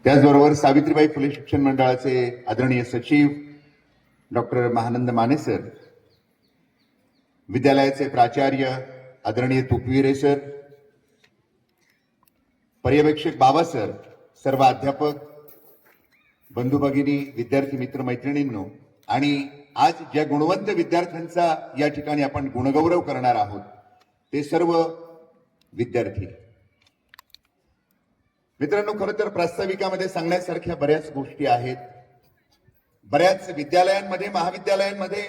त्याचबरोबर सावित्रीबाई फुले शिक्षण मंडळाचे आदरणीय सचिव डॉक्टर महानंद माने सर, विद्यालयाचे प्राचार्य आदरणीय तुकविरे सर, पर्यवेक्षक बाबा सर, सर्व अध्यापक बंधू भगिनी, विद्यार्थी मित्र मैत्रिणींनो, आणि आज ज्या गुणवंत विद्यार्थ्यांचा या ठिकाणी आपण गुणगौरव करणार आहोत ते सर्व विद्यार्थी मित्रांनो, खरं तर प्रास्ताविकामध्ये सांगण्यासारख्या बऱ्याच गोष्टी आहेत. बऱ्याच विद्यालयांमध्ये, महाविद्यालयांमध्ये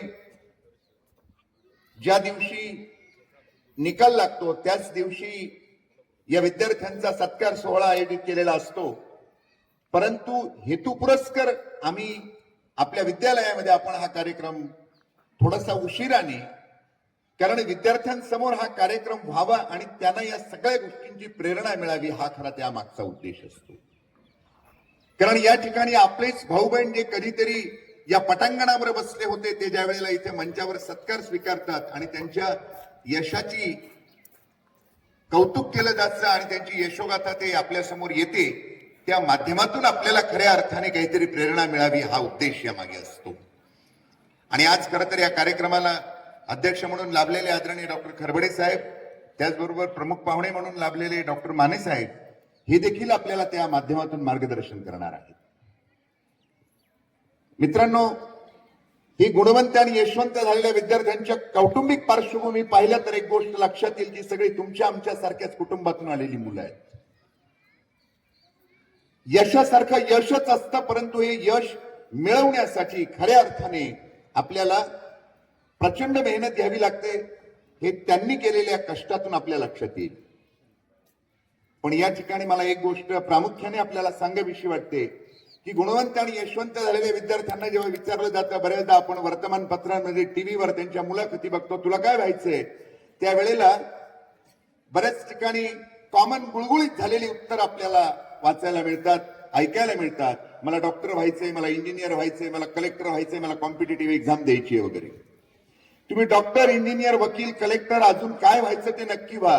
ज्या दिवशी निकाल लागतो त्याच दिवशी या विद्यार्थ्यांचा सत्कार सोहळा आयोजित केलेला असतो. परंतु हेतुपुरस्कर आम्ही आपल्या विद्यालयामध्ये आपण हा कार्यक्रम थोडासा उशिराने, कारण विद्यार्थ्यांसमोर हा कार्यक्रम व्हावा आणि त्यांना या सगळ्या गोष्टींची प्रेरणा मिळावी, हा खरा त्यामागचा उद्देश असतो. कारण या ठिकाणी आपलेच भाऊ बहीण जे कधीतरी या पटांगणावर बसले होते, ते ज्या वेळेला इथे मंचावर सत्कार स्वीकारतात आणि त्यांच्या यशाची कौतुक केलं जातं आणि त्यांची यशोगाथा ते आपल्या समोर येते, त्या माध्यमातून आपल्याला खऱ्या अर्थाने काहीतरी प्रेरणा मिळावी, हा उद्देश यामागे असतो. आणि आज खरं तर या कार्यक्रमाला अध्यक्ष म्हणून लाभलेले आदरणीय डॉक्टर खरबडे साहेब, त्याचबरोबर प्रमुख पाहुणे म्हणून लाभलेले डॉक्टर माने साहेब, हे देखील आपल्याला त्या माध्यमातून मार्गदर्शन करणार आहेत. मित्रांनो, ही गुणवंत आणि यशवंत झालेल्या विद्यार्थ्यांच्या कौटुंबिक पार्श्वभूमी पाहिल्या तर एक गोष्ट लक्षात येईल की सगळी तुमच्या आमच्या सारख्याच कुटुंबातून आलेली मुलं आहेत. यशासारखं यशच असतं, परंतु हे यश मिळवण्यासाठी खऱ्या अर्थाने आपल्याला प्रचंड मेहनत घ्यावी लागते, हे त्यांनी केलेल्या कष्टातून आपल्या लक्षात येईल. पण या ठिकाणी मला एक गोष्ट प्रामुख्याने आपल्याला सांगावीशी वाटते की गुणवंत आणि यशवंत झालेल्या विद्यार्थ्यांना जेव्हा विचारलं जातं, बऱ्याचदा आपण वर्तमानपत्रांमध्ये, टीव्हीवर त्यांच्या मुलाखती बघतो, तुला काय व्हायचंय, त्यावेळेला बऱ्याच ठिकाणी कॉमन गुळगुळीत झालेली उत्तर आपल्याला वाचायला मिळतात, ऐकायला मिळतात. मला डॉक्टर व्हायचंय, मला इंजिनियर व्हायचंय, मला कलेक्टर व्हायचंय, मला कॉम्पिटेटिव्ह एक्झाम द्यायची आहे वगैरे. तुम्ही डॉक्टर, इंजिनियर, वकील, कलेक्टर, अजून काय व्हायचं ते नक्की व्हा,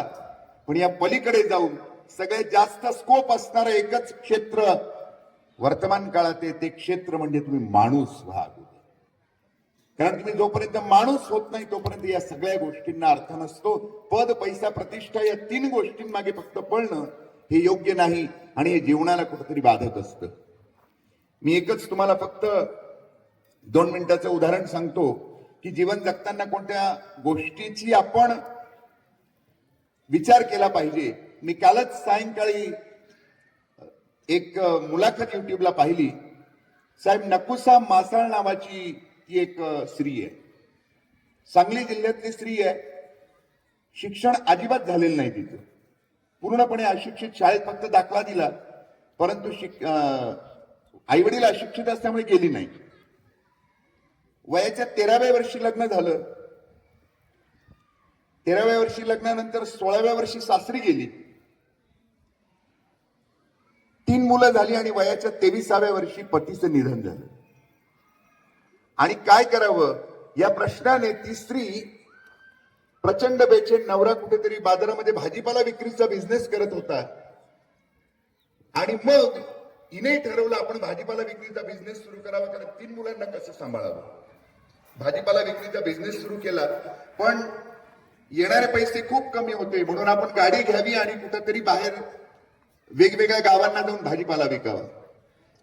पण या पलीकडे जाऊन सगळ्यात जास्त स्कोप असणारं एकच क्षेत्र वर्तमान काळात आहे, ते क्षेत्र म्हणजे तुम्ही माणूस व्हा. कारण तुम्ही जोपर्यंत माणूस होत नाही तोपर्यंत या सगळ्या गोष्टींना अर्थ नसतो. पद, पैसा, प्रतिष्ठा या 3 गोष्टींमागे फक्त पळणं हे योग्य नाही आणि हे जीवनाला कुठेतरी बाधत असतं. मी एकच तुम्हाला फक्त 2 मिनिटाचं उदाहरण सांगतो की जीवन जगताना कोणत्या गोष्टीची आपण विचार केला पाहिजे. मी कालच सायंकाळी एक मुलाखत युट्यूबला पाहिली. साहेब, नकुसा मासाळ नावाची ती एक स्त्री आहे, सांगली जिल्ह्यातली स्त्री आहे. शिक्षण अजिबात झालेलं नाही तिचं, पूर्णपणे अशिक्षित, शाळेत फक्त दाखला दिला, परंतु आई वडील अशिक्षित असल्यामुळे गेली नाही. वयाच्या 13व्या वर्षी लग्न झालं. 13व्या वर्षी लग्नानंतर 16व्या वर्षी सासरी गेली. 3 मुलं झाली आणि वयाच्या 23व्या वर्षी पतीचं निधन झालं. आणि काय करावं या प्रश्नाने ती स्त्री प्रचंड बेचैन. नवरा कुठेतरी बाजारामध्ये भाजीपाला विक्रीचा बिझनेस करत होता आणि मग हिने ठरवलं आपण भाजीपाला विक्रीचा बिझनेस सुरू करावा, कारण 3 मुलांना कसं सांभाळावं. भाजीपाला विक्रीचा बिझनेस सुरू केला, पण येणारे पैसे खूप कमी होते, म्हणून आपण गाडी घ्यावी आणि कुठेतरी बाहेर वेगवेगळ्या गावांना जाऊन भाजीपाला विकावा.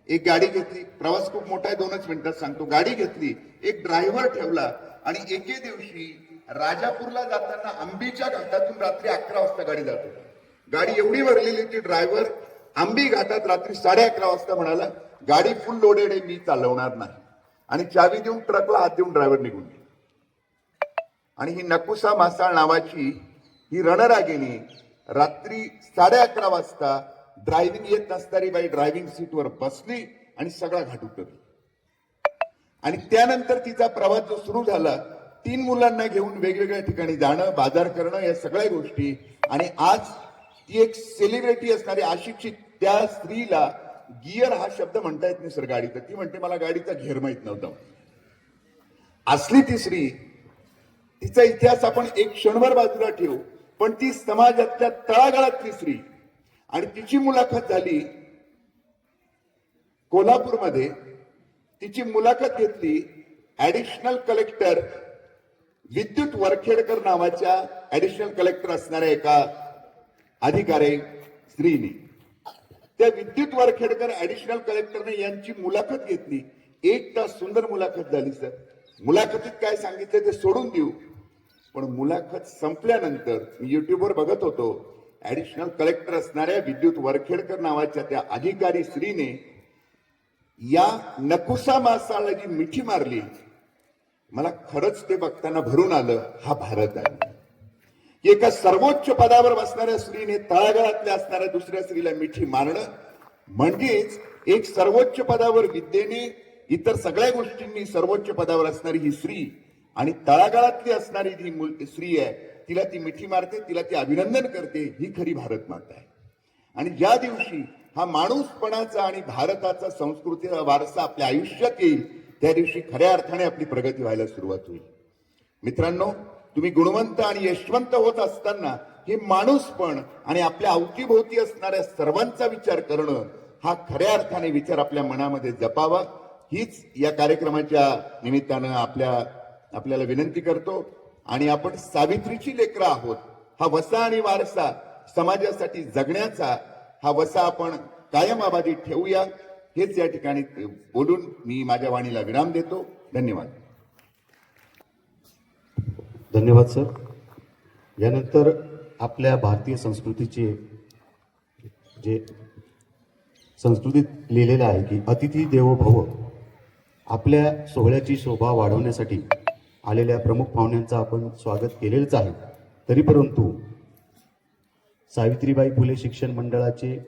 एक गाडी घेतली, प्रवास खूप मोठा आहे, 2च मिनिटात सांगतो. गाडी घेतली, एक ड्रायव्हर ठेवला आणि एके दिवशी राजापूरला जाताना आंबीच्या घाटातून रात्री 11 वाजता गाडी जात होती. गाडी एवढी भरलेली होती, ड्रायव्हर आंबी घाटात रात्री 11:30 वाजता म्हणाला, गाडी फुल लोडेड आहे, मी चालवणार नाही, आणि चावी देऊन ट्रकला हात देऊन ड्रायव्हर निघून गेला. आणि ही नकुसा मासाळ नावाची ही रणरागिणी रात्री 11:30 वाजता ड्रायव्हिंग येत नसणारी बाई ड्रायव्हिंग सीटवर बसली आणि सगळा घाट उतरली. आणि त्यानंतर तिचा प्रवास जो सुरू झाला, 3 मुलांना घेऊन वेगवेगळ्या ठिकाणी जाणं, बाजार करणं, या सगळ्या गोष्टी. आणि आज ती एक सेलिब्रिटी असणारी अशिक्षित त्या स्त्रीला गिअर हा शब्द म्हणता येत नाही सर गाडीचा. ती म्हणते मला गाडीचा घेर माहित नव्हता. असली ती स्त्री, तिचा इतिहास आपण एक क्षणभर बाजूला ठेवू, पण ती समाजातल्या तळागाळातली स्त्री. आणि तिची मुलाखत झाली कोल्हापूरमध्ये तिची मुलाखत घेतली ऍडिशनल कलेक्टर विद्युत वरखेडकर नावाच्या ऍडिशनल कलेक्टर असणाऱ्या एका अधिकारी स्त्रीने. त्या विद्युत वरखेडकर ऍडिशनल कलेक्टरने यांची मुलाखत घेतली. 1 तास सुंदर मुलाखत झाली सर. मुलाखतीत काय सांगितलं ते सोडून देऊ, पण मुलाखत संपल्यानंतर मी युट्यूबवर बघत होतो, ऍडिशनल कलेक्टर असणाऱ्या विद्युत वरखेडकर नावाच्या त्या अधिकारी स्त्रीने या नकुसा मासाला जी मिठी मारली, मला खरंच ते बघताना भरून आलं, हा भारत आहे. एका सर्वोच्च पदावर बसणाऱ्या स्त्रीने तळागाळातल्या असणाऱ्या दुसऱ्या स्त्रीला मिठी मारणं म्हणजेच एक सर्वोच्च पदावर विद्येने इतर सगळ्या गोष्टींनी सर्वोच्च पदावर असणारी ही स्त्री आणि तळागाळातली असणारी जी स्त्री आहे तिला ती मिठी मारते, तिला ती अभिनंदन करते, ही खरी भारत माता आहे. आणि ज्या दिवशी हा माणूसपणाचा आणि भारताचा संस्कृतीचा वारसा आपल्या आयुष्यात येईल त्या दिवशी खऱ्या अर्थाने आपली प्रगती व्हायला सुरुवात होईल. मित्रांनो, तुम्ही गुणवंत आणि यशवंत होत असताना हे माणूसपण आणि आपल्या अवतीभोवती असणाऱ्या सर्वांचा विचार करणं हा खऱ्या अर्थाने विचार आपल्या मनामध्ये जपावा, हीच या कार्यक्रमाच्या निमित्तानं आपल्याला विनंती करतो. आणि आपण सावित्रीची लेकरं आहोत. हा वसा आणि वारसा समाजासाठी जगण्याचा हा वसा आपण कायम आबादी ठेवूया, हेच या ठिकाणी बोलून मी माझ्या वाणीला विराम देतो. धन्यवाद. धन्यवाद सर. यानंतर आपल्या भारतीय संस्कृतीचे जे संस्कृतीत लिहिलेलं आहे की अतिथी देवो भव, आपल्या सोहळ्याची शोभा वाढवण्यासाठी आलेल्या प्रमुख पाहुण्यांचं आपण स्वागत केलेलंच आहे. तरी परंतु सावित्रीबाई फुले शिक्षण मंडळाचे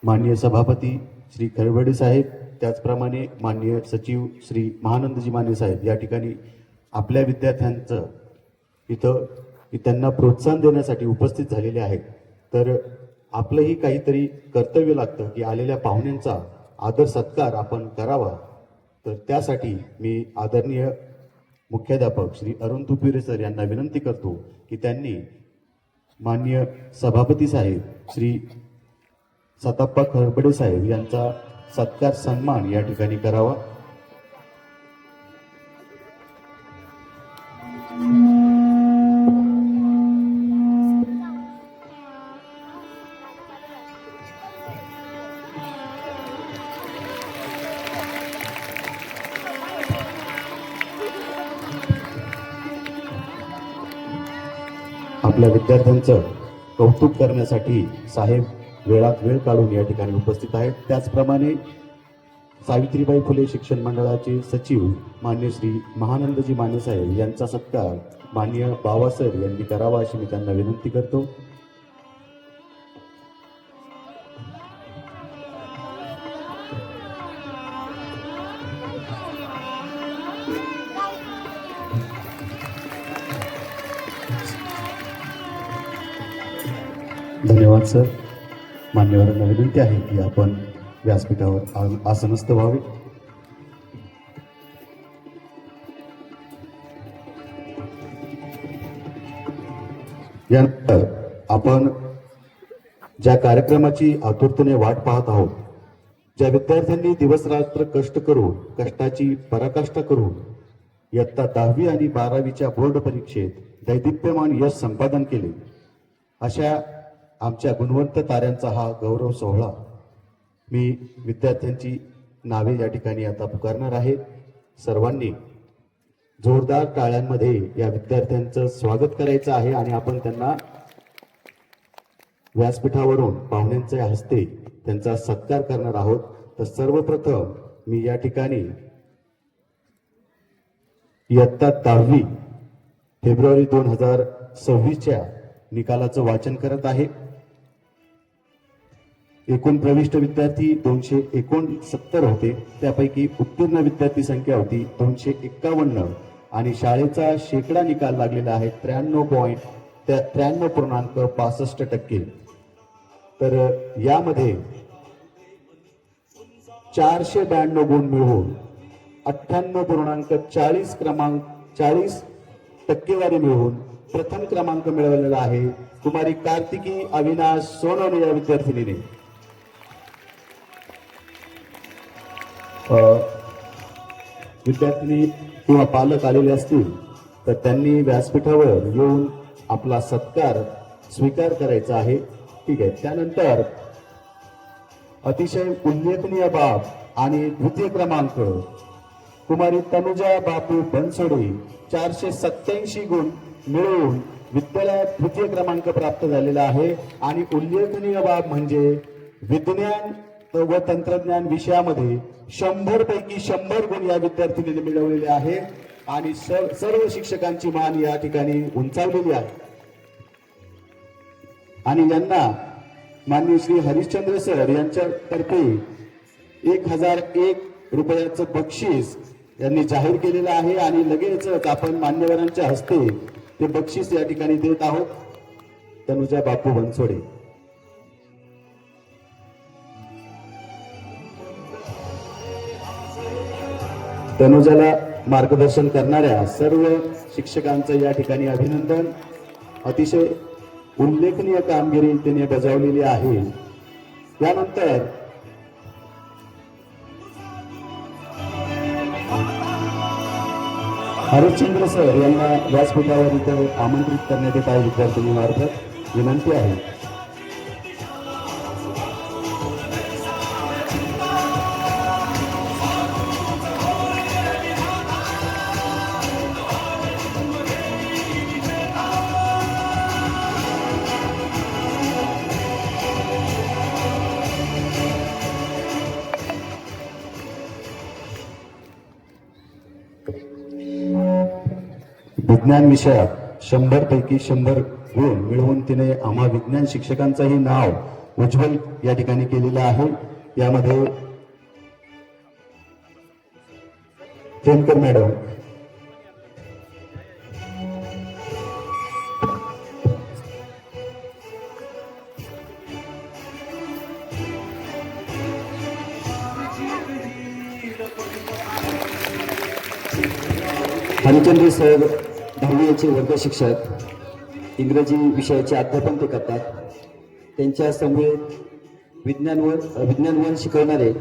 माननीय सभापती श्री खरवडे साहेब, त्याचप्रमाणे माननीय सचिव श्री महानंदजी माने साहेब या ठिकाणी आपल्या विद्यार्थ्यांचं इथं त्यांना प्रोत्साहन देण्यासाठी उपस्थित झालेले आहेत. तर आपलंही काहीतरी कर्तव्य लागतं की आलेल्या पाहुण्यांचा आदर सत्कार आपण करावा. तर त्यासाठी मी आदरणीय मुख्याध्यापक श्री अरुण तुपिरे सर यांना विनंती करतो की त्यांनी माननीय सभापती साहेब श्री सताप्पा खरबडे साहेब यांचा सत्कार सन्मान या ठिकाणी करावा. आपल्या विद्यार्थ्यांचं कौतुक करण्यासाठी साहेब वेळात वेळ काढून या ठिकाणी उपस्थित आहेत. त्याचप्रमाणे सावित्रीबाई फुले शिक्षण मंडळाचे सचिव मान्य श्री महानंदजी माने साहेब यांचा सत्कार माननीय बावा सर यांनी करावा अशी मी त्यांना विनंती करतो. धन्यवाद सर. मान्यवरांना विनंती आहे की आपण व्यासपीठावर आसनस्थ व्हावे. यानंतर आपण ज्या कार्यक्रमाची आतुरतेने वाट पाहत आहोत, ज्या विद्यार्थ्यांनी दिवसरात्र कष्ट करून कष्टाची पराकाष्ठा करून इयत्ता 10वी आणि 12वीच्या बोर्ड परीक्षेत दैदिप्यमान यश संपादन केले, अशा आमच्या गुणवंत ताऱ्यांचा हा गौरव सोहळा मी विद्यार्थ्यांची नावे या ठिकाणी आता पुकारणार आहे. सर्वांनी जोरदार टाळ्यांमध्ये या विद्यार्थ्यांचं स्वागत करायचं आहे आणि आपण त्यांना व्यासपीठावरून पाहुण्यांच्या हस्ते त्यांचा सत्कार करणार आहोत. तर सर्वप्रथम मी या ठिकाणी इयत्ता 10वी फेब्रुवारी 2026च्या निकालाचं वाचन करत आहे. एकूण प्रविष्ट विद्यार्थी 269 होते. त्यापैकी उत्तीर्ण विद्यार्थी संख्या होती 251 आणि शाळेचा शेकडा निकाल लागलेला आहे 93.65%. तर यामध्ये 492 गुण मिळवून 98.40 टक्केवारी मिळवून प्रथम क्रमांक मिळवलेला आहे कुमारी कार्तिकी अविनाश सोनवणे या विद्यार्थिनीने. विद्यार्थी किंवा पालक आलेले असतील तर त्यांनी व्यासपीठावर येऊन आपला सत्कार स्वीकार करायचा आहे. ठीक आहे. त्यानंतर अतिशय उल्लेखनीय बाब आणि द्वितीय क्रमांक कुमारी तनुजा बापू बनसोडे 487 गुण मिळवून विद्यालयात द्वितीय क्रमांक प्राप्त झालेला आहे. आणि उल्लेखनीय बाब म्हणजे विज्ञान व तंत्रज्ञान विषयामध्ये 100 पैकी 100 गुण या विद्यार्थिनीने मिळवलेले आहे. आणि सर्व शिक्षकांची मान या ठिकाणी उंचावलेली आहे. आणि यांना माननीय श्री हरिश्चंद्र सर यांच्यातर्फे 1001 रुपयाचं बक्षीस यांनी जाहीर केलेलं आहे. आणि लगेचच आपण मान्यवरांच्या हस्ते ते बक्षीस या ठिकाणी देत आहोत. तनुजा बापू बनसोडे. तनुजाला मार्गदर्शन करणाऱ्या सर्व शिक्षकांचं या ठिकाणी अभिनंदन. अतिशय उल्लेखनीय कामगिरी त्यांनी बजावलेली आहे. यानंतर हरिश्चंद्र सर यांना व्यासपीठावर इथं आमंत्रित करण्यात येत आहे. विद्यार्थिनीमार्फत विनंती आहे. विज्ञान विषयात 100 पैकी 100 गुण मिळवून तिने आम्हा विज्ञान शिक्षकांचंही नाव उज्ज्वल या ठिकाणी केलेलं आहे. यामध्ये टेमकर मॅडम, हरिचंद्र सर 10वीचे वर्ग शिक्षक, इंग्रजी विषयाचे अध्यापन ते करतात. त्यांच्या समवेत विज्ञान वन शिकवणारे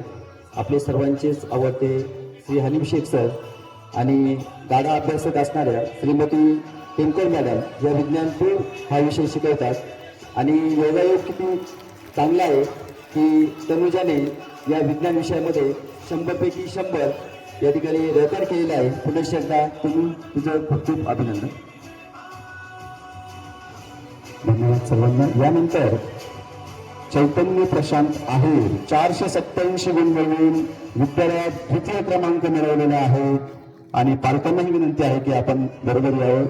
आपले सर्वांचेच आवडते श्री हनीम शेख सर आणि गाडा अभ्यासक असणाऱ्या श्रीमती टेमकर मॅडम या विज्ञान 2 हा विषय शिकवतात. आणि योगायोग किती चांगला आहे की तनुजाने या विज्ञान विषयामध्ये 100 पैकी 100 या ठिकाणी रेकॉर्ड केलेला आहे. पुनश्च एकदा तुझं खूप खूप अभिनंदन. धन्यवाद सर्वांना. यानंतर चैतन्य प्रशांत आहे 487 गुण मिळवून विद्यालयात द्वितीय क्रमांक मिळवलेला आहे. आणि पालकांनाही विनंती आहे की आपण बरोबर यावं.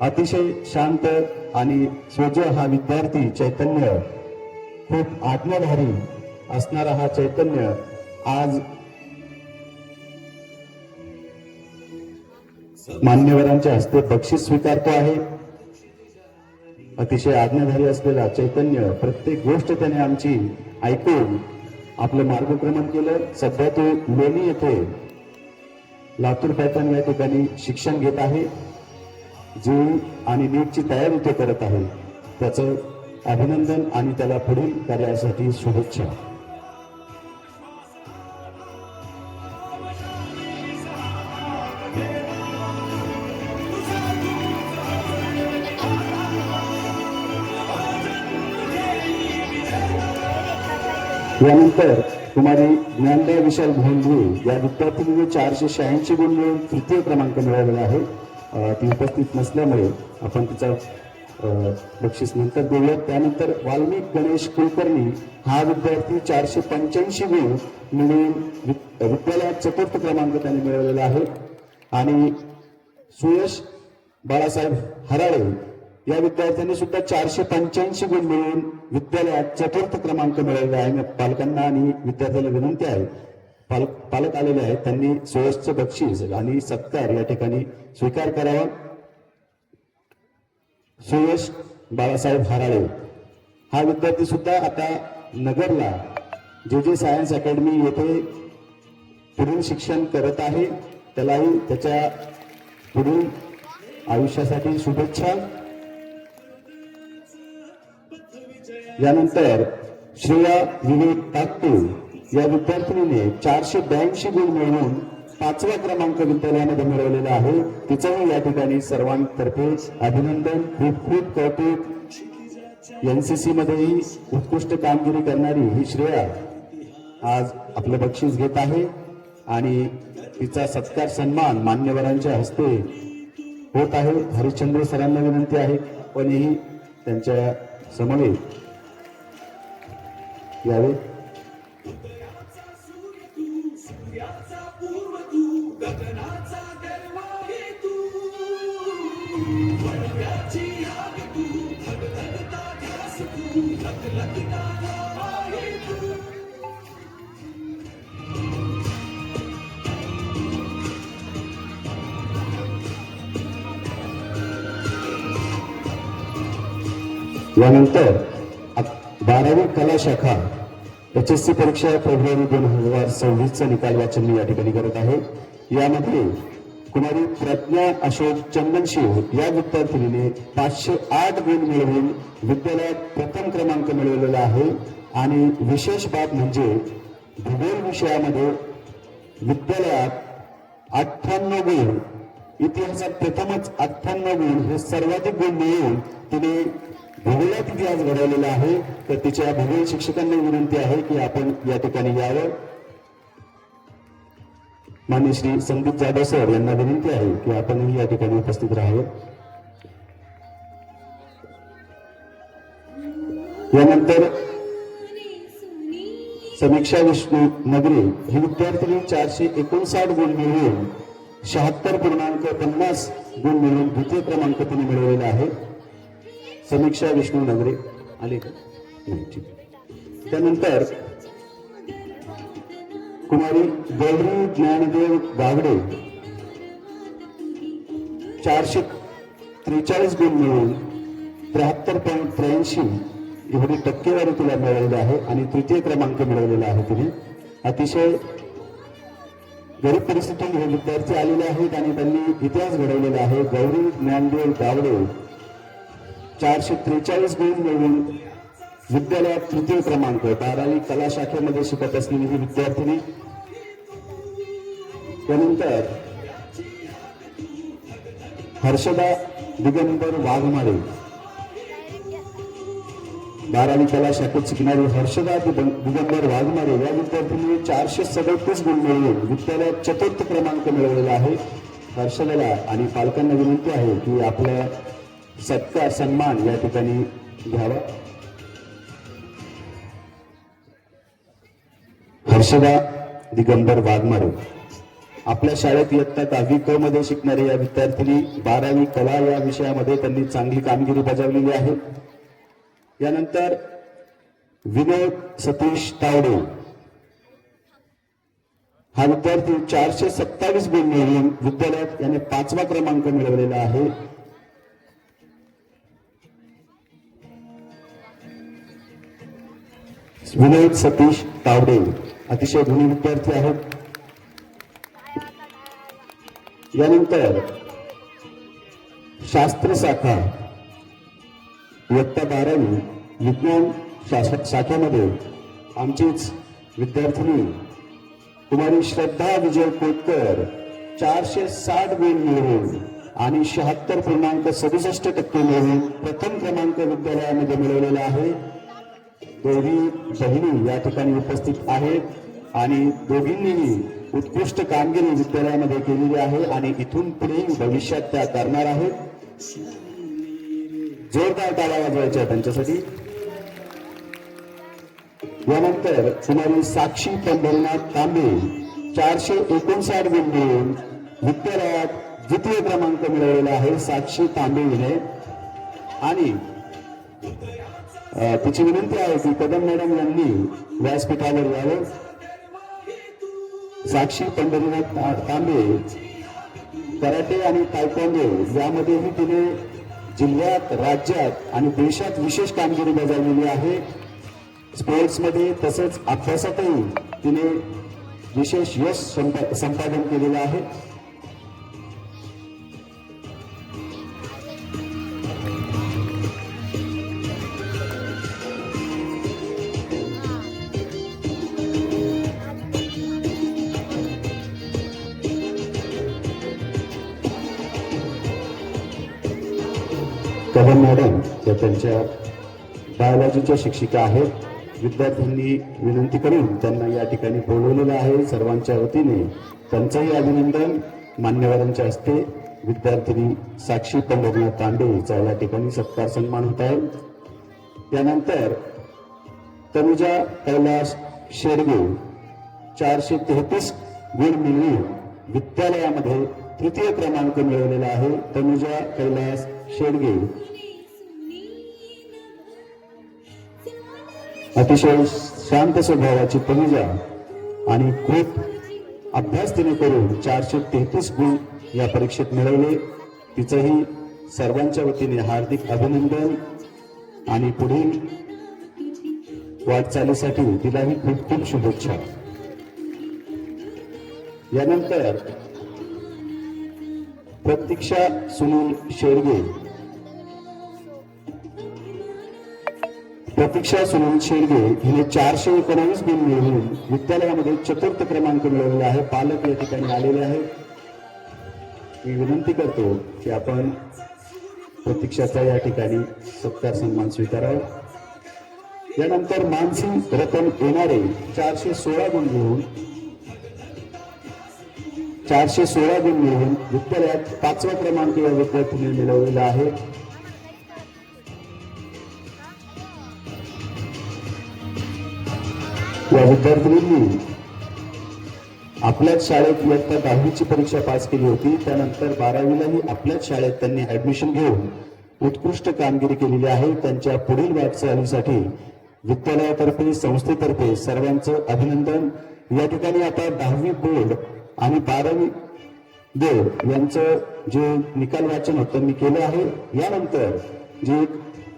अतिशय शांत आणि सोजळ हा विद्यार्थी चैतन्य, खूप आज्ञाधारी असणारा हा चैतन्य आज मान्यवरांच्या हस्ते बक्षीस स्वीकारतो आहे. अतिशय आज्ञाधारी असलेला चैतन्य प्रत्येक गोष्ट त्याने आमची ऐकून आपलं मार्गक्रमण केलं. सध्या तो लोणी येथे लातूर पॅटर्न या ठिकाणी शिक्षण घेत आहे. जी आणि नीटची तयारी तो करत आहे. त्याचं अभिनंदन आणि त्याला पुढील कार्यासाठी शुभेच्छा. यानंतर कुमारी ज्ञानदेव विशाल भोंडवे या विद्यार्थिनीने 486 गुण मिळवून तृतीय क्रमांक मिळवलेला आहे. ती उपस्थित नसल्यामुळे आपण तिचा बक्षीस नंतर देऊया. त्यानंतर वाल्मिक गणेश कुलकर्णी हा विद्यार्थी 485 गुण मिळवून विद्यालयात 4था क्रमांक त्याने मिळवलेला आहे. आणि सुयश बाळासाहेब हराळे या विद्यार्थ्यांनी सुद्धा 485 गुण मिळवून विद्यालयात 4था क्रमांक मिळवलेला आहे. पालकांना आणि विद्यार्थ्याला विनंती आहे, पालक आलेले आहेत त्यांनी सुयशचं बक्षीस आणि सत्कार या ठिकाणी स्वीकार करावा. सुयश बाळासाहेब हराळे हा विद्यार्थी सुद्धा आता नगरला जे सायन्स अकॅडमी येथे पुढील शिक्षण करत आहे. त्यालाही त्याच्या पुढील आयुष्यासाठी शुभेच्छा. यानंतर श्रेया विवेक टाकते या विद्यार्थिनीने 482 गुण मिळवून 5वा क्रमांक विद्यालयामध्ये मिळवलेला आहे. तिचंही या ठिकाणी सर्वांतर्फे अभिनंदन. खूप खूप कौतुक. एनसीसी मध्येही उत्कृष्ट कामगिरी करणारी ही श्रेया आज आपलं बक्षीस घेत आहे आणि तिचा सत्कार सन्मान मान्यवरांच्या हस्ते होत आहे. हरिश्चंद्र सरांना विनंती आहे कोणीही त्यांच्या समवेत यावे. यानंतर 12वी कला शाखा HSC परीक्षा फेब्रुवारी 2026चा निकाल वाचन मी या ठिकाणी करत आहे. यामध्ये कुमारी प्रज्ञा अशोक चंदनशिव या विद्यार्थिनीने 508 गुण मिळवून विद्यालयात प्रथम क्रमांक मिळवलेला आहे. आणि विशेष बाब म्हणजे भूगोल विषयामध्ये विद्यालयात 98 गुण, इतिहासात प्रथमच 98 गुण हे सर्वाधिक गुण मिळवून तिने भूगोलात इतिहास घडवलेला आहे. तर तिच्या भूगोल शिक्षकांना विनंती आहे की आपण या ठिकाणी यावं. मान्य श्री संदीप जाधव सर यांना विनंती आहे की आपणही या ठिकाणी उपस्थित राहावं. यानंतर समीक्षा विष्णू नगरे ही विद्यार्थिनी 459 गुण मिळवून 76.50 गुण मिळवून द्वितीय क्रमांक तिने मिळवलेला आहे. समीक्षा विष्णू नगरे आले का? नाही, ठीक. त्यानंतर कुमारी गौरी ज्ञानदेव गावडे 443 गुण मिळवून 73.83 एवढी टक्केवारी तिला मिळालेली आहे आणि तृतीय क्रमांक मिळवलेला आहे तिने. अतिशय गरीब परिस्थितीतून हे विद्यार्थी आलेले आहेत आणि त्यांनी इतिहास घडवलेला आहे. गौरी ज्ञानदेव गावडे 443 गुण मिळवून विद्यालयात तृतीय क्रमांक. 12वी कला शाखेमध्ये शिकत असलेली ही विद्यार्थिनी. त्यानंतर हर्षदा दिगंबर वाघमारे 12वी कला शाखेत शिकणारी हर्षदा दिगंबर वाघमारे या विद्यार्थिनीने 437 गुण मिळवून विद्यालयात चतुर्थ क्रमांक मिळवलेला आहे. हर्षदाला आणि पालकांना विनंती आहे की आपला सत्कार सन्मान या ठिकाणी घ्यावा. हर्षदा दिगंबर वाघमारे आपल्या शाळेत इयत्ता 10वी क मध्ये शिकणारे या विद्यार्थिनी 12वी कला या विषयामध्ये त्यांनी चांगली कामगिरी बजावलेली आहे. यानंतर विनोद सतीश तावडे हा विद्यार्थी 427 गुण मिळवून विद्यालयात याने 5वा क्रमांक मिळवलेला आहे. विनोद सतीश तावडे अतिशय गुणी विद्यार्थी आहेत. यानंतर शास्त्र शाखा इयत्ता 12वी विज्ञान शाखेमध्ये आमचीच विद्यार्थिनी कुमारी श्रद्धा विजय कोतकर 460 गुण मिळवून आणि 76.67% मिळवून प्रथम क्रमांक विद्यालयामध्ये मिळवलेला आहे. दोन्ही बहिणी या ठिकाणी उपस्थित आहेत आणि दोघींनीही उत्कृष्ट कामगिरी विद्यालयामध्ये केलेली आहे आणि इथून पुढे भविष्यात त्या करणार आहेत. जोरदार टाळ्या वाजवायच्या त्यांच्यासाठी. यानंतर कुमारी साक्षी पंढरीनाथ तांबे 459 गुण मिळवून विद्यालयात द्वितीय क्रमांक मिळवलेला आहे. साक्षी तांबे हिने आणि तिची विनंती आहे की कदम मॅडम यांनी व्यासपीठावर यावं. साक्षी पंढरीनाथ तांबे कराटे आणि तायक्वांदो यामध्येही तिने जिल्ह्यात, राज्यात आणि देशात विशेष कामगिरी बजावलेली आहे. स्पोर्ट्समध्ये तसंच अभ्यासातही तिने विशेष यश संपादन केलेलं आहे. कदम मॅडम त्या त्यांच्या बायोलॉजीच्या शिक्षिका आहेत. विद्यार्थ्यांनी विनंती करून त्यांना या ठिकाणी बोलवलेलं आहे. सर्वांच्या वतीने त्यांचंही अभिनंदन. मान्यवरांच्या हस्ते विद्यार्थिनी साक्षी पंढरनाथ तांबे हिचा या ठिकाणी सत्कार सन्मान होत आहे. यानंतर तनुजा कैलास शेडगे 433 गुण मिळवून विद्यालयामध्ये तृतीय क्रमांक मिळवलेला आहे. तनुजा कैलास शेडगे अतिशय शांत स्वभावाची तनुजा आणि खूप अभ्यास तिने करून 433 गुण या परीक्षेत मिळवले. तिचंही सर्वांच्या वतीने हार्दिक अभिनंदन आणि पुढील वाटचालीसाठी तिलाही खूप खूप शुभेच्छा. यानंतर प्रतीक्षा सुनील शेडगे हिने 419 गुण मिळवून विद्यालयामध्ये चतुर्थ क्रमांक मिळवलेला आहे. पालक या ठिकाणी आलेले आहेत. मी विनंती करतो की आपण प्रतीक्षाचा या ठिकाणी सत्कार सन्मान स्वीकारावा. यानंतर मानसी रतन येणारे 416 गुण मिळवून विद्यालयात 5वा क्रमांक या विद्यार्थ्यांनी मिळवलेला आहे. या विद्यार्थिनींनी आपल्याच शाळेत इयत्ता 10वीची परीक्षा पास केली होती. त्यानंतर 12वीलाही आपल्याच शाळेत त्यांनी ऍडमिशन घेऊन उत्कृष्ट कामगिरी केलेली आहे. त्यांच्या पुढील वाटचालीसाठी विद्यालयातर्फे संस्थेतर्फे सर्वांचं अभिनंदन. या ठिकाणी आता 10वी बोर्ड आणि 12वी बोर्ड यांचं जे निकाल वाचन होतं मी केलं आहे. यानंतर जी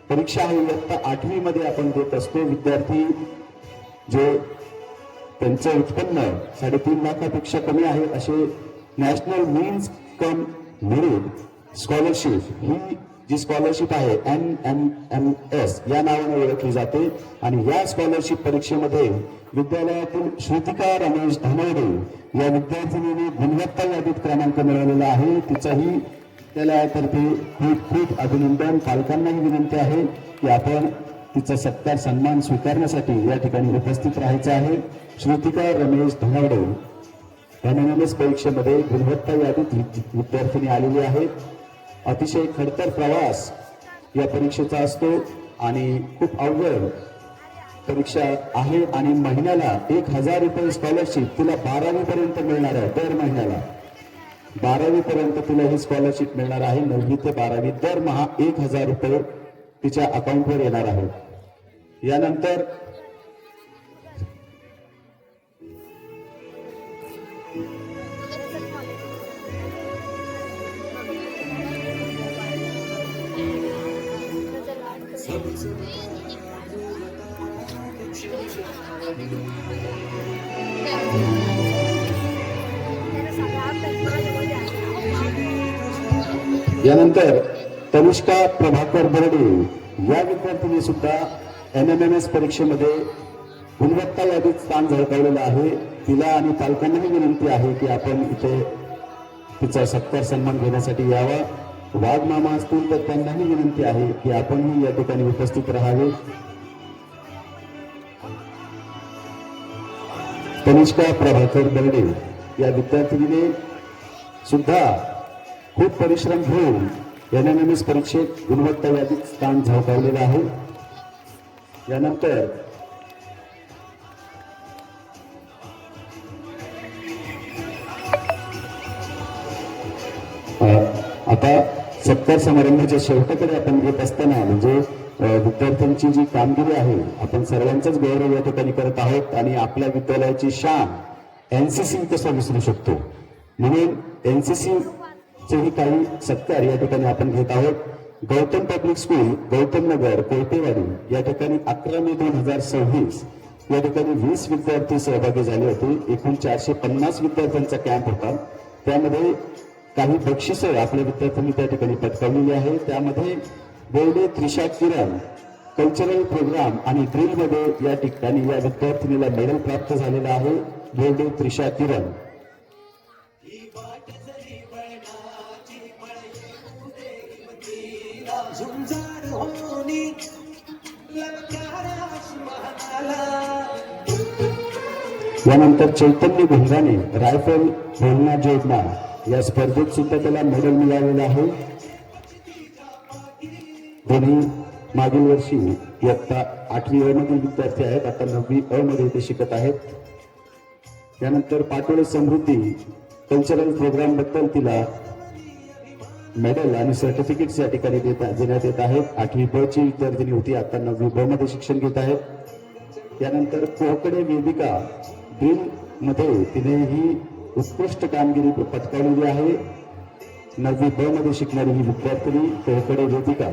परीक्षा आहे इयत्ता 8वी मध्ये आपण देत असतो. विद्यार्थी जे त्यांचं उत्पन्न 3.5 लाखापेक्षा कमी आहे असे national means cum merit scholarship ही जी स्कॉलरशिप आहे NMMS या नावाने ओळखली जाते. आणि या स्कॉलरशिप परीक्षेमध्ये विद्यालयातील श्रुतिका रमेश धनवडे या विद्यार्थिनीने गुणवत्ता यादीत क्रमांक मिळवलेला आहे. तिचाही विद्यालयातर्फे खूप खूप अभिनंदन. पालकांनाही विनंती आहे की आपण तिचा सत्कार सन्मान स्वीकारण्यासाठी या ठिकाणी उपस्थित राहायचं आहे. श्रुतिका रमेश धनवडे NMMS परीक्षेमध्ये गुणवत्ता यादीत विद्यार्थिनी आलेली आहेत. अतिशय खडतर प्रवास या परीक्षेचा असतो आणि खूप अवघड परीक्षा आहे. आणि महिन्याला 1000 रुपये स्कॉलरशिप तिला 12वी पर्यंत मिळणार आहे. दर महिन्याला 12वी पर्यंत तिला ही स्कॉलरशिप मिळणार आहे. 9वी ते 12वी दरमहा 1000 रुपये तिच्या अकाउंटवर येणार आहे. यानंतर तनुष्का प्रभाकर बर्डे या विद्यार्थिनी सुद्धा NMMS परीक्षेमध्ये गुणवत्ता यादीत स्थान झळकावलेलं आहे. तिला आणि पालकांनाही विनंती आहे की आपण इथे तिचा सत्कार सन्मान घेण्यासाठी यावा. वाघ मामा असतील तर त्यांनाही विनंती आहे की आपणही या ठिकाणी उपस्थित राहावे. तनुष्का प्रभाकर बर्डे या विद्यार्थिनीने सुद्धा खूप परिश्रम घेऊन NMMS परीक्षेत गुणवत्ता यादीत स्थान झळकावलेलं आहे. यानंतर आता सत्कार समारंभाच्या शेवटाकडे आपण येत असताना म्हणजे विद्यार्थ्यांची जी कामगिरी आहे आपण सर्वांचाच गौरव या ठिकाणी करत आहोत. आणि आपल्या विद्यालयाची शान NCC कसं विसरू शकतो म्हणून NCC चेही काही सत्कार या ठिकाणी आपण घेत आहोत. गौतम पब्लिक स्कूल गौतम नगर कोळपेवाडी या ठिकाणी 11 मे 2026 या ठिकाणी 20 विद्यार्थी सहभागी झाले होते. एकूण 450 विद्यार्थ्यांचा कॅम्प होता. त्यामध्ये काही बक्षिसं आपल्या विद्यार्थ्यांनी त्या ठिकाणी पटकावलेली आहे. त्यामध्ये बोर्डे त्रिशा किरण कल्चरल प्रोग्राम आणि ड्रिल मध्ये या ठिकाणी या विद्यार्थिनीला मेडल प्राप्त झालेलं आहे. बोर्डे त्रिशा किरण झुंजा यानंतर चैतन्य घोंगाने रायफल बोलना जोडणा या स्पर्धेत सुद्धा त्याला मेडल मिळालेलं आहे. दोन्ही मागील वर्षी इयत्ता 8वी अ मधील विद्यार्थी आहेत, आता 9वी अ मध्ये ते शिकत आहेत. यानंतर पाटोळे समृद्धी कल्चरल प्रोग्राम बद्दल तिला मेडल आणि सर्टिफिकेट्स या ठिकाणी देण्यात येत आहेत. 8वी ब ची विद्यार्थिनी होती, आता 9वी ब मध्ये शिक्षण घेत आहेत. यानंतर कोकडे वेदिका ड्रिल मध्ये तिने ही उत्कृष्ट कामगिरी पटकावलेली आहे. 9वी ब मध्ये शिकणारी ही विद्यार्थिनी कोकडे वेदिका.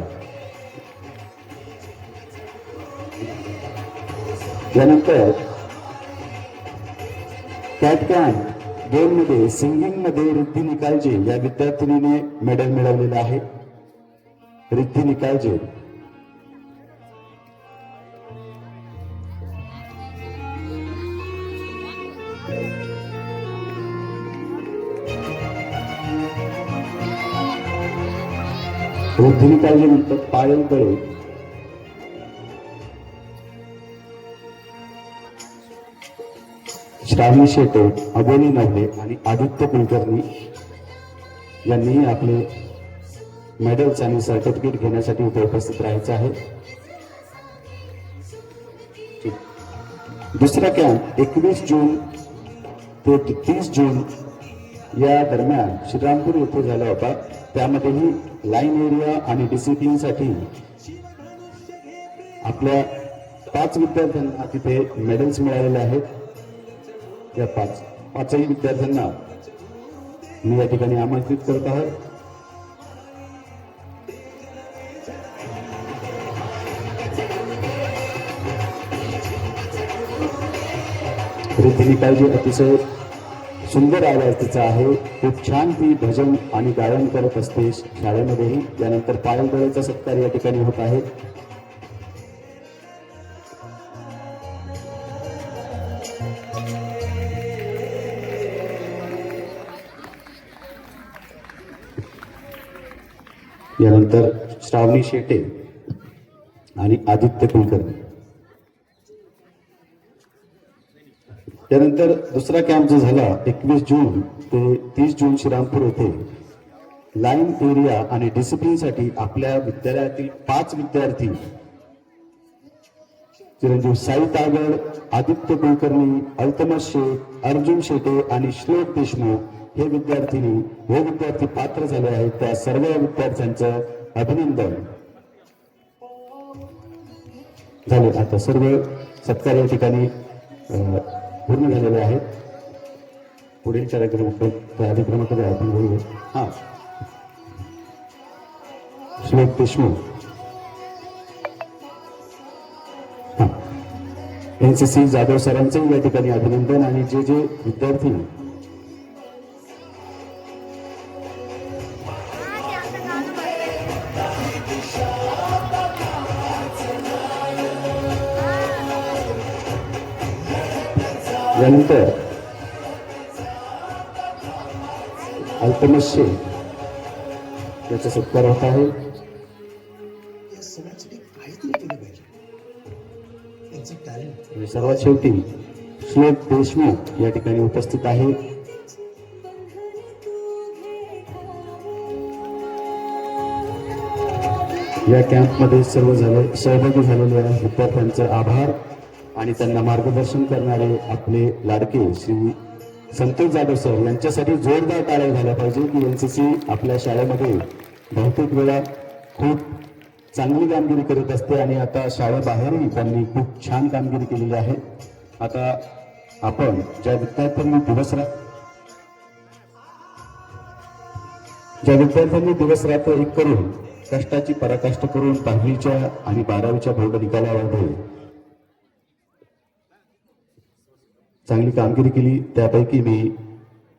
यानंतर कॅटकॅन 2 मध्ये सिंगिंग मध्ये रिद्धी निकालजे या विद्यार्थिनीने मेडल मिळवलेलं आहे. रिद्धी निकालजे. रिद्धी निकालजे नंतर पायल दळे. श्रावणी शेटे, अबोली नवले आणि आदित्य कुलकर्णी यांनी आपले मेडल्स आणि सर्टिफिकेट घेण्यासाठी इथे उपस्थित राहायचं आहे. दुसरा कॅम्प 21 जून ते 30 जून या दरम्यान श्रीरामपूर येथे झाला होता. त्यामध्येही लाईन एरिया आणि डिसिप्लिन साठी आपल्या 5 विद्यार्थ्यांना तिथे मेडल्स मिळालेले आहेत. या पाचही विद्यार्थ्यांना मी या ठिकाणी आमंत्रित करत आहे. रिद्धी निकालजी अतिशय सुंदर आवाज तिचा आहे. खूप छान ती भजन आणि गायन करत असते शाळेमध्येही. यानंतर पायल दळेचा सत्कार या ठिकाणी होत आहे. यानंतर श्रावणी शेटे आणि आदित्य कुलकर्णी. त्यानंतर दुसरा कॅम्प जो झाला 21 जून ते 30 जून श्रीरामपूर येथे लाईन एरिया आणि डिसिप्लिन साठी आपल्या विद्यालयातील 5 विद्यार्थी चिरंजीव साई तागड, आदित्य कुलकर्णी, अल्तमश शेख, अर्जुन शेटे आणि श्लोक देशमुख हे विद्यार्थी पात्र झाले आहेत. त्या सर्व विद्यार्थ्यांचं अभिनंदन झाले. आता सर्व सत्कार या ठिकाणी पूर्ण झालेले आहेत. पुढील कार्यक्रमाकडे आपण बोलूया. हा, श्लोक देशमुख. हा, NCC जाधव सरांचंही या ठिकाणी अभिनंदन. आणि जे विद्यार्थी यानंतर अल्तमश शेख याचा सत्कार होत आहे. आणि सर्वात शेवटी श्लोक देशमुख या ठिकाणी उपस्थित आहे. या कॅम्पमध्ये सहभागी झालेल्या विद्यार्थ्यांचे आभार. आणि त्यांना मार्गदर्शन करणारे आपले लाडके श्री संतोष जाधव सर यांच्यासाठी जोरदार टाळ्या झाल्या पाहिजे की NCC आपल्या शाळेमध्ये बहुतेक वेळा खूप चांगली कामगिरी करत असते आणि आता शाळेबाहेरही त्यांनी खूप छान कामगिरी केलेली आहे. आता आपण ज्या विद्यार्थ्यांनी दिवस रात्र एक करून कष्टाची पराकाष्ठा करून 10वीच्या आणि 12वीच्या बोर्ड निकालामध्ये चांगली कामगिरी केली, त्यापैकी मी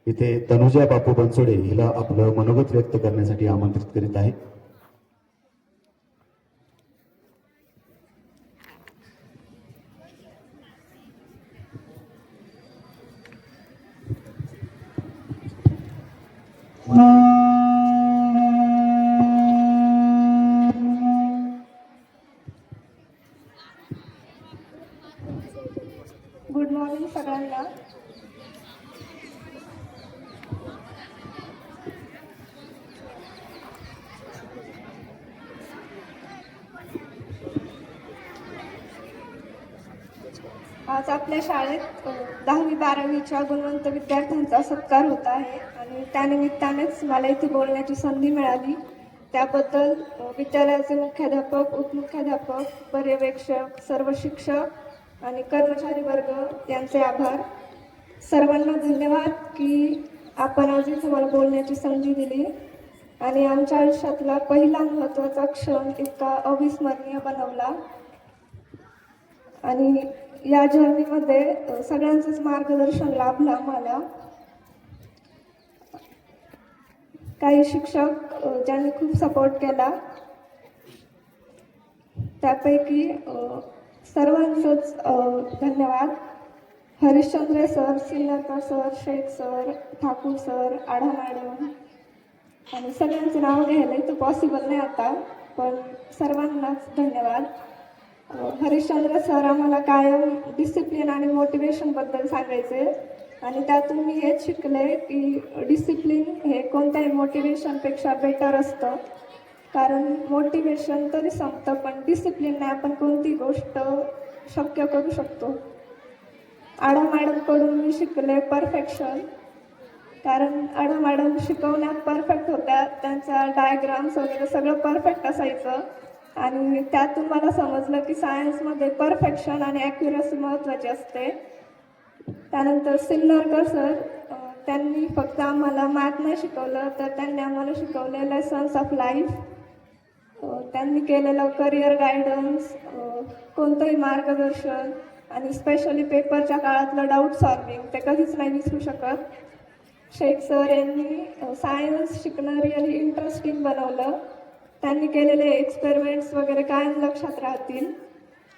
इथे तनुजा बापू बनसोडे हिला आपलं मनोगत व्यक्त करण्यासाठी आमंत्रित करीत आहे. गुड मॉर्निंग सगळ्यांना. आज आपल्या शाळेत 10वी-12वीच्या गुणवंत विद्यार्थ्यांचा सत्कार होत आहे आणि त्यानिमित्तानेच मला इथे बोलण्याची संधी मिळाली. त्याबद्दल विद्यालयाचे मुख्याध्यापक, उपमुख्याध्यापक, पर्यवेक्षक, सर्व शिक्षक आणि कर्मचारी वर्ग यांचे आभार. सर्वांना धन्यवाद की आपण आज इथे मला बोलण्याची संधी दिली आणि आमच्या आयुष्यातला पहिला महत्त्वाचा क्षण इतका अविस्मरणीय बनवला. आणि या जर्नीमध्ये सगळ्यांचंच मार्गदर्शन लाभलं आम्हाला. काही शिक्षक ज्यांनी खूप सपोर्ट केला, त्यापैकी सर्वांचंच धन्यवाद. Harishchandra sir, Sinnarkar sir, Shaikh sir, Thakur sir, Adha madam आणि सगळ्यांचे नाव घ्यायला इथं पॉसिबल नाही आता, पण सर्वांनाच धन्यवाद. हरिश्चंद्र सर आम्हाला कायम डिसिप्लिन आणि मोटिवेशनबद्दल सांगायचे आणि त्यातून मी हेच शिकले की डिसिप्लिन हे कोणत्याही मोटिवेशनपेक्षा बेटर असतं. कारण मोटिवेशन तरी संपतं, पण डिसिप्लिनने आपण कोणती गोष्ट शक्य करू शकतो. आढा मॅडमकडून मी शिकले परफेक्शन, कारण आढा मॅडम शिकवण्यात परफेक्ट होत्या. त्यांचा डायग्राम्स वगैरे सगळं परफेक्ट असायचं आणि त्यातून मला समजलं की सायन्समध्ये परफेक्शन आणि ॲक्युरसी महत्त्वाची असते. त्यानंतर सिन्नरकर सर, त्यांनी फक्त आम्हाला मॅथ नाही शिकवलं, तर त्यांनी आम्हाला शिकवले लेसन्स ऑफ लाईफ. त्यांनी केलेलं करिअर गायडन्स, कोणतंही मार्गदर्शन आणि स्पेशली पेपरच्या काळातलं डाऊट सॉल्विंग ते कधीच नाही विसरू शकत. शेख सर यांनी सायन्स शिकणं रिअली इंटरेस्टिंग बनवलं. त्यांनी केलेले एक्सपेरिमेंट्स वगैरे कायम लक्षात राहतील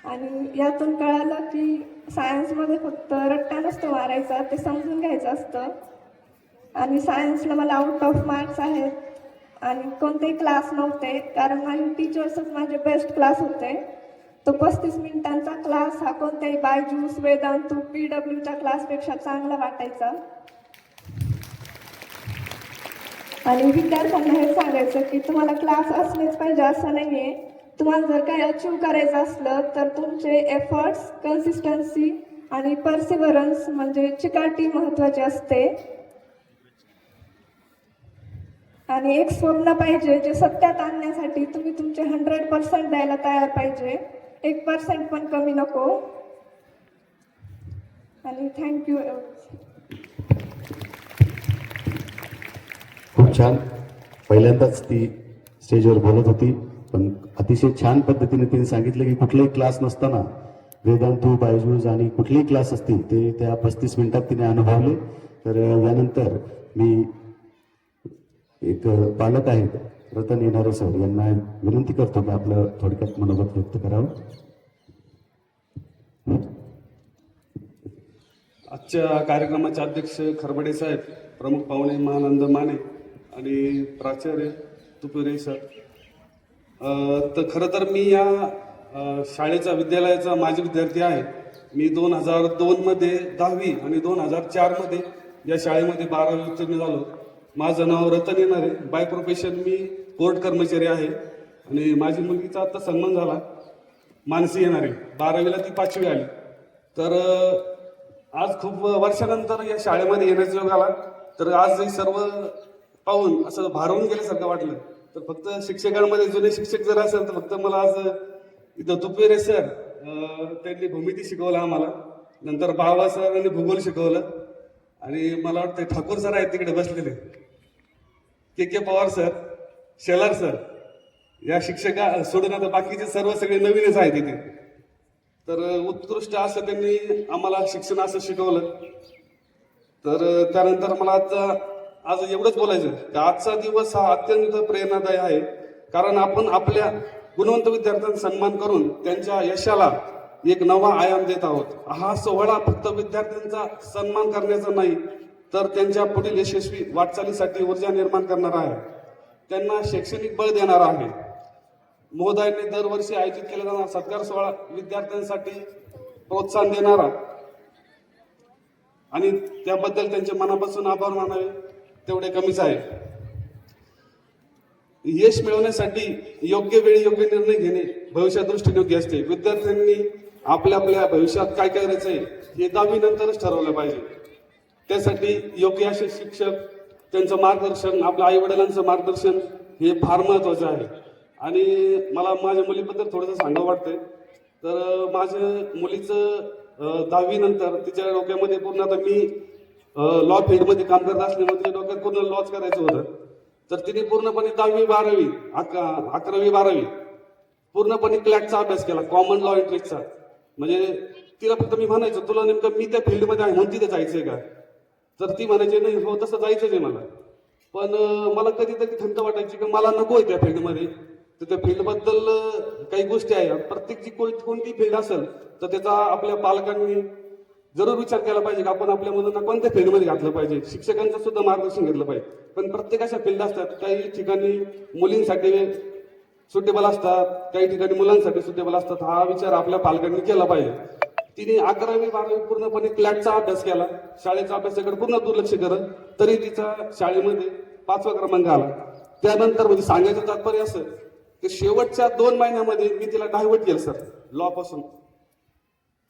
आणि यातून कळालं की सायन्समध्ये फक्त रट्टा नसतो मारायचा, ते समजून घ्यायचं असतं. आणि सायन्सला मला आउट ऑफ मार्क्स आहेत आणि कोणतेही क्लास नव्हते, कारण माझे टीचर्सच माझे बेस्ट क्लास होते. तो 35 मिनिटांचा क्लास हा कोणत्याही बायजूस, वेदांतू, PWच्या क्लासपेक्षा चांगला वाटायचा. आणि विद्यार्थ्यांना हे सांगायचं की तुम्हाला क्लास असलेच पाहिजे असं नाही आहे. तुम्हाला जर काही अचीव करायचं असलं तर तुमचे एफर्ट्स, कन्सिस्टन्सी आणि परसिव्हरन्स म्हणजे चिकाटी महत्त्वाची असते. आणि एक स्वप्न पाहिजे जे सत्यात आणण्यासाठी तुम्ही तुमचे 100% द्यायला तयार पाहिजे, 1% पण कमी नको. आणि थँक्यू. खूप छान. पहिल्यांदाच ती स्टेजवर बोलत होती, पण अतिशय छान पद्धतीने तिने सांगितलं की कुठलाही क्लास नसताना वेदांतू, बायजूस आणि कुठलेही क्लास असतील ते त्या 35 मिनिटात तिने अनुभवले. तर यानंतर मी एक पालक आहेत रतन येणारे सर यांना विनंती करतो की आपलं थोडक्यात मनोगत व्यक्त करावं. आजच्या कार्यक्रमाचे अध्यक्ष खरबडे साहेब, प्रमुख पाहुणे महानंद माने आणि प्राचार्य तुपेरे सर. तर खरं तर मी या शाळेचा, विद्यालयाचा माजी विद्यार्थी आहे. मी 2002मध्ये 10वी आणि 2004मध्ये या शाळेमध्ये 12वी उत्तीर्ण झालो. माझं नाव रतन येणारे, बाय प्रोफेशन मी कोर्ट कर्मचारी आहे आणि माझी मुलगीचा आता सन्मान झाला, मानसी येणारे. 12वीला ती 5वी आली. तर आज खूप वर्षानंतर या शाळेमध्ये येण्याचा योग आला. तर आज हे सर्व पाहून असं भारावून गेल्यासारखं वाटलं. तर फक्त शिक्षकांमध्ये जुने शिक्षक जर असेल तर फक्त मला आज इथं तुपेरे सर, त्यांनी भूमिती शिकवलं आम्हाला. नंतर बाबा सर यांनी भूगोल शिकवलं आणि मला वाटतं ठाकूर सर आहेत तिकडे बसलेले, के पवार सर, शेलार सर, या शिक्षका सोडून आता बाकीचे सर्व सगळे नवीनच आहेत इथे. तर उत्कृष्ट असं त्यांनी आम्हाला शिक्षण असं शिकवलं. तर त्यानंतर मला आज एवढंच बोलायचं की आजचा दिवस हा अत्यंत प्रेरणादायी आहे. कारण आपण आपल्या गुणवंत विद्यार्थ्यांचा सन्मान करून त्यांच्या यशाला एक नवा आयाम देत आहोत. हा सोहळा फक्त विद्यार्थ्यांचा सन्मान करण्याचा नाही, तर त्यांच्या पुढील यशस्वी वाटचालीसाठी ऊर्जा निर्माण करणारा आहे, त्यांना शैक्षणिक बळ देणारा आहे. महोदयांनी दरवर्षी आयोजित केला जाणारा सत्कार सोहळा विद्यार्थ्यांसाठी प्रोत्साहन देणारा आणि त्याबद्दल त्यांचे मनापासून आभार मानावे तेवढे कमीच आहे. यश मिळवण्यासाठी योग्य वेळी योग्य निर्णय घेणे भविष्यादृष्टी योग्य असते. विद्यार्थ्यांनी आपल्या आपल्या भविष्यात काय करायचंय हे 10वी नंतरच ठरवलं पाहिजे. त्यासाठी योग्य असे शिक्षक, त्यांचं मार्गदर्शन, आपल्या आई वडिलांचं मार्गदर्शन हे फार महत्वाचं आहे. आणि मला माझ्या मुलीबद्दल थोडंसं सांगावं वाटतंय. तर माझ्या मुलीचं 10वी नंतर तिच्या डोक्यामध्ये पूर्ण, आता मी लॉ फील्डमध्ये काम करत असल्यामुळे तिच्या डोक्यात पूर्ण लॉच करायचं होतं. तर तिने पूर्णपणे 10वी 12वी 11वी 12वी पूर्णपणे क्लॅटचा अभ्यास केला, कॉमन लॉ एंट्रीजचा. म्हणजे तिला फक्त मी म्हणायचो, तुला नेमकं मी त्या फील्डमध्ये आहे म्हणून तिथे जायचंय का? तर ती म्हणायची नाही, हो तसं जायचंच आहे मला. पण मला कधीतरी खंत वाटायची की मला नको आहे त्या फील्डमध्ये. तर त्या फील्डबद्दल काही गोष्टी आहेत. प्रत्येक जी कोणती फील्ड असेल तर त्याचा आपल्या पालकांनी जरूर विचार केला पाहिजे की आपण आपल्या मुलांना कोणत्या फील्डमध्ये घातलं पाहिजे. शिक्षकांचं सुद्धा मार्गदर्शन घेतलं पाहिजे. पण प्रत्येक अशा फील्ड असतात, काही ठिकाणी मुलींसाठी सुटेबल असतात, काही ठिकाणी मुलांसाठी सुटेबल असतात. हा विचार आपल्या पालकांनी केला पाहिजे. तिने 11वी 12वी पूर्णपणे क्लॅटचा अभ्यास केला, शाळेच्या अभ्यासाकडे पूर्ण दुर्लक्ष करत, तरी तिचा शाळेमध्ये 5वा क्रमांक आला. त्यानंतर म्हणजे सांगायचं तात्पर्य असं की शेवटच्या 2 महिन्यामध्ये मी तिला डायव्हर्ट केलं सर लॉ पासून.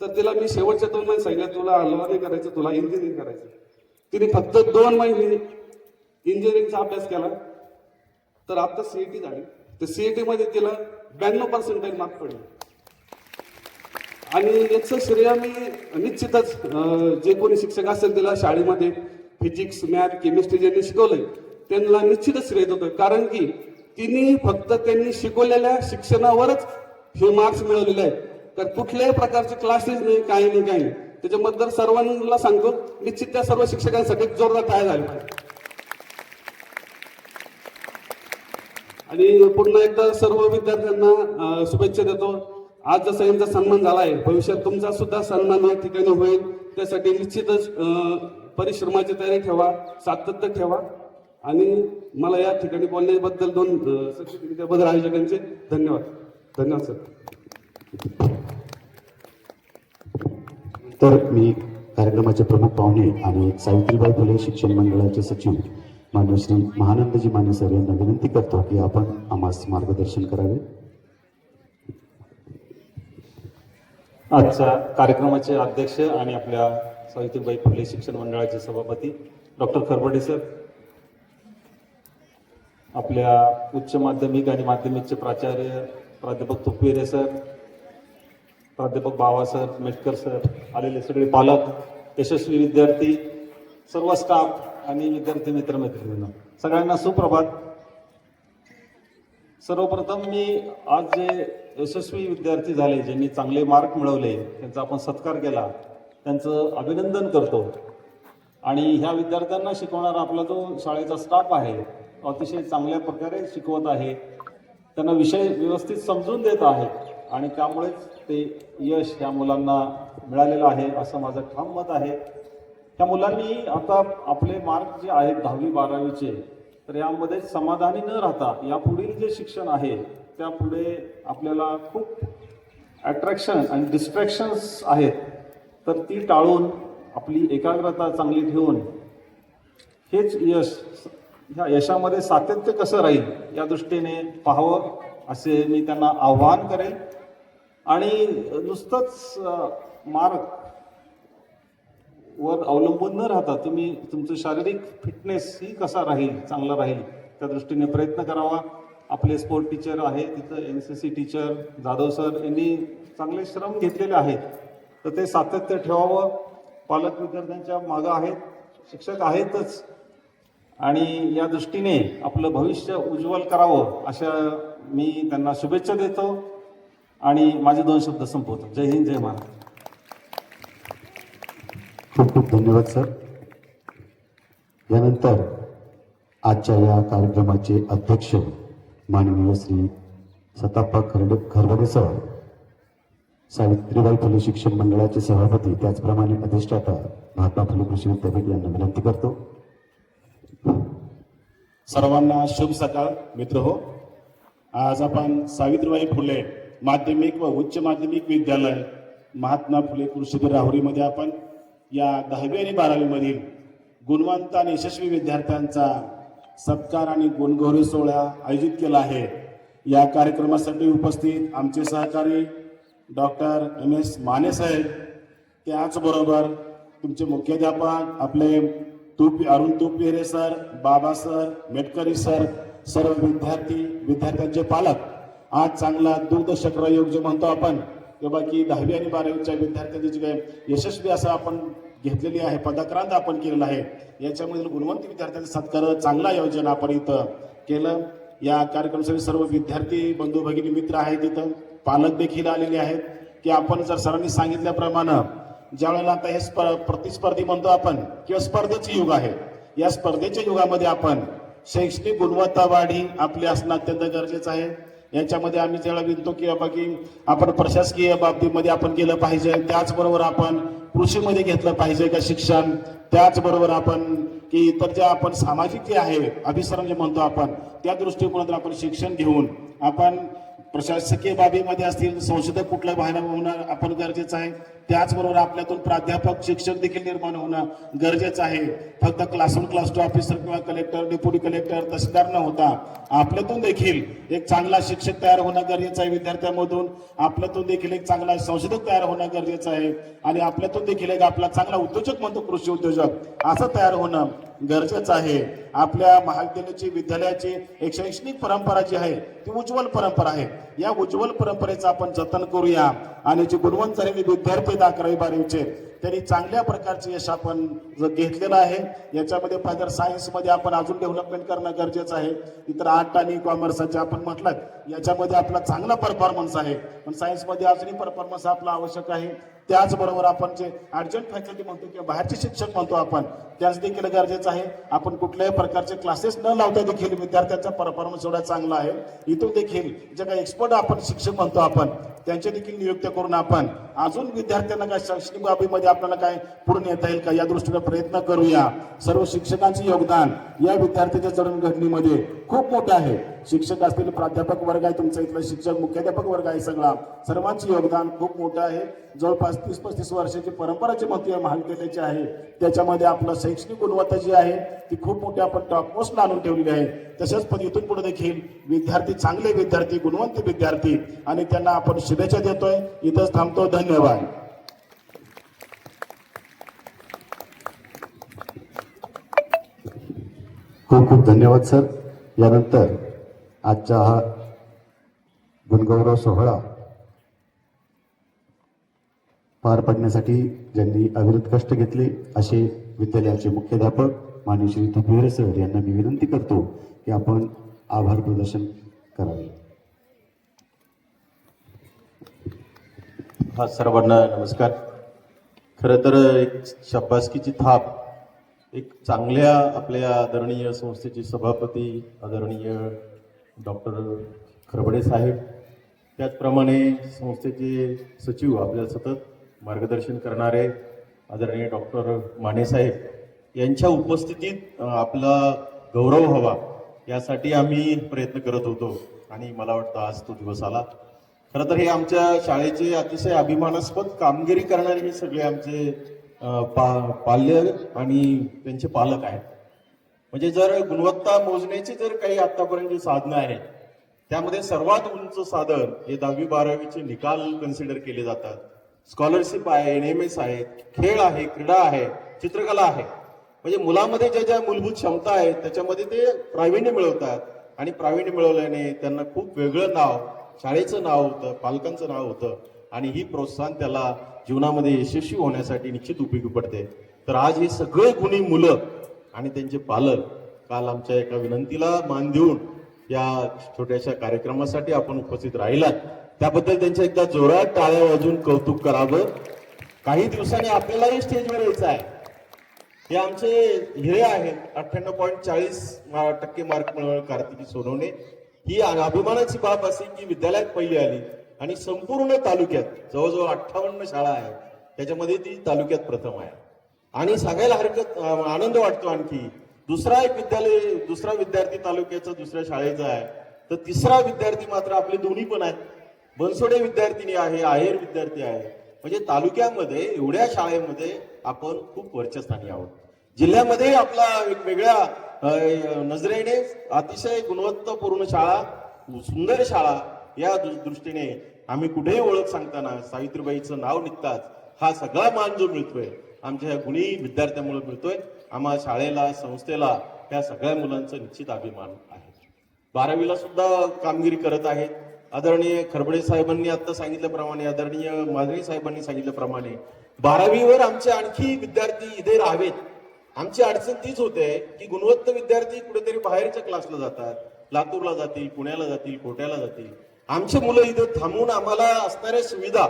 तर तिला मी शेवटच्या 2 महिने सांगितलं, तुला लॉ नाही करायचं, तुला इंजिनिअरिंग करायचं. तिने फक्त 2 महिने इंजिनिअरिंगचा अभ्यास केला. तर आता सीईटी झाली. तर सीईटी मध्ये तिला 92% मार्क पडले. आणि याचं श्रेय मी निश्चितच जे कोणी शिक्षक असेल तिला शाळेमध्ये फिजिक्स, मॅथ, केमिस्ट्री ज्यांनी शिकवलंय त्यांना निश्चितच श्रेय देतोय. कारण की तिने फक्त त्यांनी शिकवलेल्या शिक्षणावरच हे मार्क्स मिळवलेले आहेत. तर कुठल्याही प्रकारचे क्लासेस नाही, काही नाही. त्याच्याबद्दल सर्वांना सांगतो, निश्चित त्या सर्व शिक्षकांसाठी जोरदार टाळ्या झाल्या पाहिजे. आणि पुन्हा एकदा सर्व विद्यार्थ्यांना शुभेच्छा देतो. आज जसा यांचा सन्मान झाला आहे, भविष्यात तुमचा सुद्धा सन्मान या ठिकाणी होईल. त्यासाठी निश्चितच परिश्रमाची तयारी ठेवा, सातत्य ठेवा. आणि मला या ठिकाणी बोलण्याबद्दल 2 त्याबद्दल आयोजकांचे धन्यवाद. धन्यवाद सर. तर मी कार्यक्रमाचे प्रमुख पाहुणे आणि सावित्रीबाई फुले शिक्षण मंडळाचे सचिव मान्य श्री महानंदजी माने सर यांना विनंती करतो की आपण आम्हास मार्गदर्शन करावे. आजच्या कार्यक्रमाचे अध्यक्ष आणि आपल्या सावित्रीबाई फुले शिक्षण मंडळाचे सभापती डॉक्टर खरबडे सर, आपल्या उच्च माध्यमिक आणि माध्यमिकचे प्राचार्य प्राध्यापक तुपविरे सर, प्राध्यापक बावा सर, मेटकर सर, आलेले सगळे पालक, यशस्वी विद्यार्थी, सर्व स्टाफ आणि विद्यार्थी मित्रमैत्रिणींना सगळ्यांना सुप्रभात. सर्वप्रथम मी आज जे यशस्वी विद्यार्थी झाले, ज्यांनी चांगले मार्क मिळवले, त्यांचा आपण सत्कार केला, त्यांचं अभिनंदन करतो. आणि ह्या विद्यार्थ्यांना शिकवणारा आपला जो शाळेचा स्टाफ आहे अतिशय चांगल्या प्रकारे शिकवत आहे, त्यांना विषय व्यवस्थित समजून देत आहे आणि त्यामुळेच ते यश या मुलांना मिळालेलं आहे असं माझं ठाम मत आहे. त्या मुलांनी आता आपले मार्क जे आहेत 10वी 12वीचे, तर यामध्ये समाधानी न राहता यापुढील जे शिक्षण आहे त्यापुढे आपल्याला खूप अट्रॅक्शन आणि डिस्ट्रॅक्शन्स आहेत, तर ती टाळून आपली एकाग्रता चांगली ठेवून हेच यश, ह्या यशामध्ये सातत्य कसं राहील या दृष्टीने पाहावं असे मी त्यांना आव्हान करेन. आणि नुसतंच मार्क वर अवलंबून न राहता तुम्ही तुमचं शारीरिक फिटनेस ही कसा राहील, चांगला राहील त्या दृष्टीने प्रयत्न करावा. आपले स्पोर्ट टीचर आहे तिथं, NCC टीचर जाधव सर यांनी चांगले श्रम घेतलेले आहेत, तर ते सातत्य ठेवावं. पालक विद्यार्थ्यांच्या मागं आहेत, शिक्षक आहेतच, आणि या दृष्टीने आपलं भविष्य उज्ज्वल करावं अशा मी त्यांना शुभेच्छा देतो आणि माझे 2 शब्द संपवतो. जय हिंद, जय महाराष्ट्र. खूप खूप धन्यवाद सर. यानंतर आजच्या या कार्यक्रमाचे अध्यक्ष माननीय श्री सताप्पा खरबडे सर, सावित्रीबाई फुले शिक्षण मंडळाचे सभापती, त्याचप्रमाणे अधिष्ठाता महात्मा फुले कृषी विद्यापीठ यांना विनंती करतो. सर्वांना शुभ सकाळ मित्र हो. आज आपण सावित्रीबाई फुले माध्यमिक व उच्च माध्यमिक विद्यालय महात्मा फुले कृषी राहुरीमध्ये आपण या 10वी आणि 12वी मधील गुणवंत आणि यशस्वी विद्यार्थ्यांचा सत्कार आणि गुणगौरव सोहळा आयोजित केला आहे. या कार्यक्रमासाठी उपस्थित आमचे सहकारी डॉक्टर MS माने साहेब, त्याचबरोबर तुमचे मुख्याध्यापक आपले अरुण तुपविरे सर, बाबा सर, मेटकरी सर, सर्व विद्यार्थ्यांचे पालक, आज चांगला दुग्धचक्र योग जे म्हणतो आपण किंवा की 10वी आणि 12वीच्या विद्यार्थ्यांची जी काही यशस्वी असं आपण घेतलेली आहे, पदक्रांत आपण केलेला आहे, याच्यामधील गुणवंत विद्यार्थ्यांचा सत्कार चांगलं आयोजन आपण इथं केलं. या कार्यक्रमासाठी सर्व विद्यार्थी बंधू भगिनी मित्र आहेत, इथं पालक देखील आलेले आहेत की आपण जर सरांनी सांगितल्याप्रमाणे ज्या वेळेला आता हे प्रतिस्पर्धी म्हणतो आपण किंवा स्पर्धेचे युग आहे, या स्पर्धेच्या युगामध्ये आपण शैक्षणिक गुणवत्ता वाढी आपली असणं अत्यंत गरजेचं आहे. याच्यामध्ये आम्ही ज्यावेळेला विनतो की बाबा की आपण प्रशासकीय बाबतीमध्ये आपण गेलं पाहिजे, त्याचबरोबर आपण कृषीमध्ये घेतलं पाहिजे का शिक्षण, त्याचबरोबर आपण की इतर ज्या आपण सामाजिक जे आहे अभिसरण जे म्हणतो आपण, त्या दृष्टिकोनातून आपण शिक्षण घेऊन आपण प्रशासकीय बाबीमध्ये असतील संशोधक कुठलं व्हायला होणं आपण गरजेचं आहे. त्याचबरोबर आपल्यातून प्राध्यापक शिक्षक देखील निर्माण होणं गरजेचं आहे. फक्त क्लास 1 क्लास 2 ऑफिसर किंवा कलेक्टर, डेप्युटी कलेक्टर, तहसीलदार न होता आपल्यातून देखील एक चांगला शिक्षक तयार होणं गरजेचं आहे. विद्यार्थ्यांमधून आपल्यातून देखील एक चांगला संशोधक तयार होणं गरजेचं आहे आणि आपल्यातून देखील एक आपला चांगला उद्योजक म्हणतो कृषी उद्योजक असं तयार होणं गरजेचं आहे. आपल्या महाविद्यालयाची विद्यालयाची एक शैक्षणिक परंपरा जी आहे ती उज्ज्वल परंपरा आहे. या उज्ज्वल परंपरेचं आपण जतन करूया आणि जे गुणवंत झालेले विद्यार्थी 11वी 12वीचे त्यांनी चांगल्या प्रकारचे यश आपण घेतलेलं आहे. याच्यामध्ये फायदर सायन्समध्ये आपण अजून डेव्हलपमेंट करणं गरजेचं आहे. इतर आर्ट आणि कॉमर्सचे आपण म्हटलं याच्यामध्ये आपला चांगला परफॉर्मन्स आहे, पण सायन्समध्ये अजूनही परफॉर्मन्स आपला आवश्यक आहे. त्याचबरोबर आपण जे अर्जंट फॅकल्टी म्हणतो किंवा बाहेरचे शिक्षक म्हणतो आपण, त्याच देखील गरजेचं आहे. आपण कुठल्याही प्रकारचे क्लासेस न लावता देखील विद्यार्थ्यांचा परफॉर्मन्स एवढा चांगला आहे. इथून देखील जे काही एक्सपर्ट आपण शिक्षक म्हणतो आपण त्यांच्या देखील नियुक्त्या करून आपण अजून विद्यार्थ्यांना काय शैक्षणिक बाबीमध्ये आपल्याला काय पुढे नेता येईल का या दृष्टीने प्रयत्न करूया. सर्व शिक्षकांचे योगदान या विद्यार्थ्यांच्या जडणघडणीमध्ये खूप मोठं आहे. शिक्षक असतील, प्राध्यापक वर्ग आहे, तुमचा इथला शिक्षक मुख्याध्यापक वर्ग आहे, सगळा सर्वांचे योगदान खूप मोठं आहे. जवळपास 30-35 वर्षाची परंपरा जी म्हणतो या महाविद्यालयाची आहे त्याच्यामध्ये आपलं शैक्षणिक गुणवत्ता जी आहे ती खूप मोठी आपण टॉपमोस्ट आणून ठेवलेली आहे. तशाच पण इथून पुढे देखील विद्यार्थी, चांगले विद्यार्थी, गुणवंत विद्यार्थी आणि त्यांना आपण शुभेच्छा देतोय. इथंच थांबतो. धन्यवाद. खूप खूप धन्यवाद सर. यानंतर आजचा हा गुणगौरव सोहळा पार पाडण्यासाठी ज्यांनी अविरत कष्ट घेतले असे विद्यालयाचे मुख्याध्यापक माननीय श्री तुपविरे सर यांना मी विनंती करतो की आपण आभार प्रदर्शन करावे. हा, सर्वांना नमस्कार. खरं तर एक शाबासकीची थाप एक चांगल्या आपल्या आदरणीय संस्थेचे सभापती आदरणीय डॉक्टर खरबडे साहेब, त्याचप्रमाणे संस्थेचे सचिव आपल्याला सतत मार्गदर्शन करणारे आदरणीय डॉक्टर माने साहेब यांच्या उपस्थितीत आपला गौरव व्हावा यासाठी आम्ही प्रयत्न करत होतो आणि मला वाटतं आज तो दिवस आला. खरं तर हे आमच्या शाळेचे अतिशय अभिमानास्पद कामगिरी करणारे हे सगळे आमचे पाल्य आणि त्यांचे पालक आहेत. म्हणजे जर गुणवत्ता मोजण्याची जर काही आतापर्यंत साधनं आहेत त्यामध्ये सर्वात उंच साधन हे 10वी 12वीचे निकाल कन्सिडर केले जातात. स्कॉलरशिप आहे, NMS आहे, खेळ आहे, क्रीडा आहे, चित्रकला आहे. म्हणजे मुलामध्ये ज्या ज्या मूलभूत क्षमता आहेत त्याच्यामध्ये ते प्रावीण्य मिळवतात आणि प्रावीण्य मिळवल्याने त्यांना खूप वेगळं नाव, शाळेचं नाव होतं, पालकांचं नाव होतं आणि ही प्रोत्साहन त्याला जीवनामध्ये यशस्वी होण्यासाठी निश्चित उपयोगी पडते. तर आज हे सगळे गुणी मुलं आणि त्यांचे पालक काल आमच्या एका विनंतीला मान देऊन या छोट्याशा कार्यक्रमासाठी आपण उपस्थित राहिलात त्याबद्दल त्यांच्या एकदा जोरात टाळ्या वाजून कौतुक करावं. काही दिवसांनी आपल्यालाही स्टेजवर यायचं आहे. हे आमचे हिरे आहेत, 98.40% मार्क मिळवणे कार्तिकी सोनवणे. ही अभिमानाची बाब असे की विद्यालयात पहिली आली आणि संपूर्ण तालुक्यात जवळजवळ 58 शाळा आहेत त्याच्यामध्ये ती तालुक्यात प्रथम आहे. आणि सांगायला आनंद वाटतो आणखी दुसरा विद्यार्थी तालुक्याचा दुसऱ्या शाळेचा आहे तर तिसरा विद्यार्थी मात्र आपले दोन्ही पण आहेत. बनसोडे विद्यार्थिनी आहे, आहेर विद्यार्थी आहे. म्हणजे तालुक्यामध्ये एवढ्या शाळेमध्ये आपण खूप वरच्या स्थानी आहोत. जिल्ह्यामध्ये आपला एक वेगळ्या नजरेने अतिशय गुणवत्तापूर्ण शाळा, सुंदर शाळा या दृष्टीने आम्ही कुठेही ओळख सांगताना सावित्रीबाईचं नाव निघताच हा सगळा मान जो मिळतोय आमच्या ह्या गुणी विद्यार्थ्यांमुळे मिळतोय. आम्हा शाळेला, संस्थेला, ह्या सगळ्या मुलांचा निश्चित अभिमान आहे. 12वीला सुद्धा कामगिरी करत आहेत. आदरणीय खरबडे साहेबांनी आता सांगितल्याप्रमाणे, आदरणीय माधवी साहेबांनी सांगितल्याप्रमाणे 12वीवर आमचे आणखी विद्यार्थी इथे राहावेत. आमची अडचण तीच होते की गुणवत्त विद्यार्थी कुठेतरी बाहेरच्या क्लासला जातात, लातूरला जातील, पुण्याला जातील, कोट्याला जातील. आमचे मुलं इथे थांबून आम्हाला असणाऱ्या सुविधा,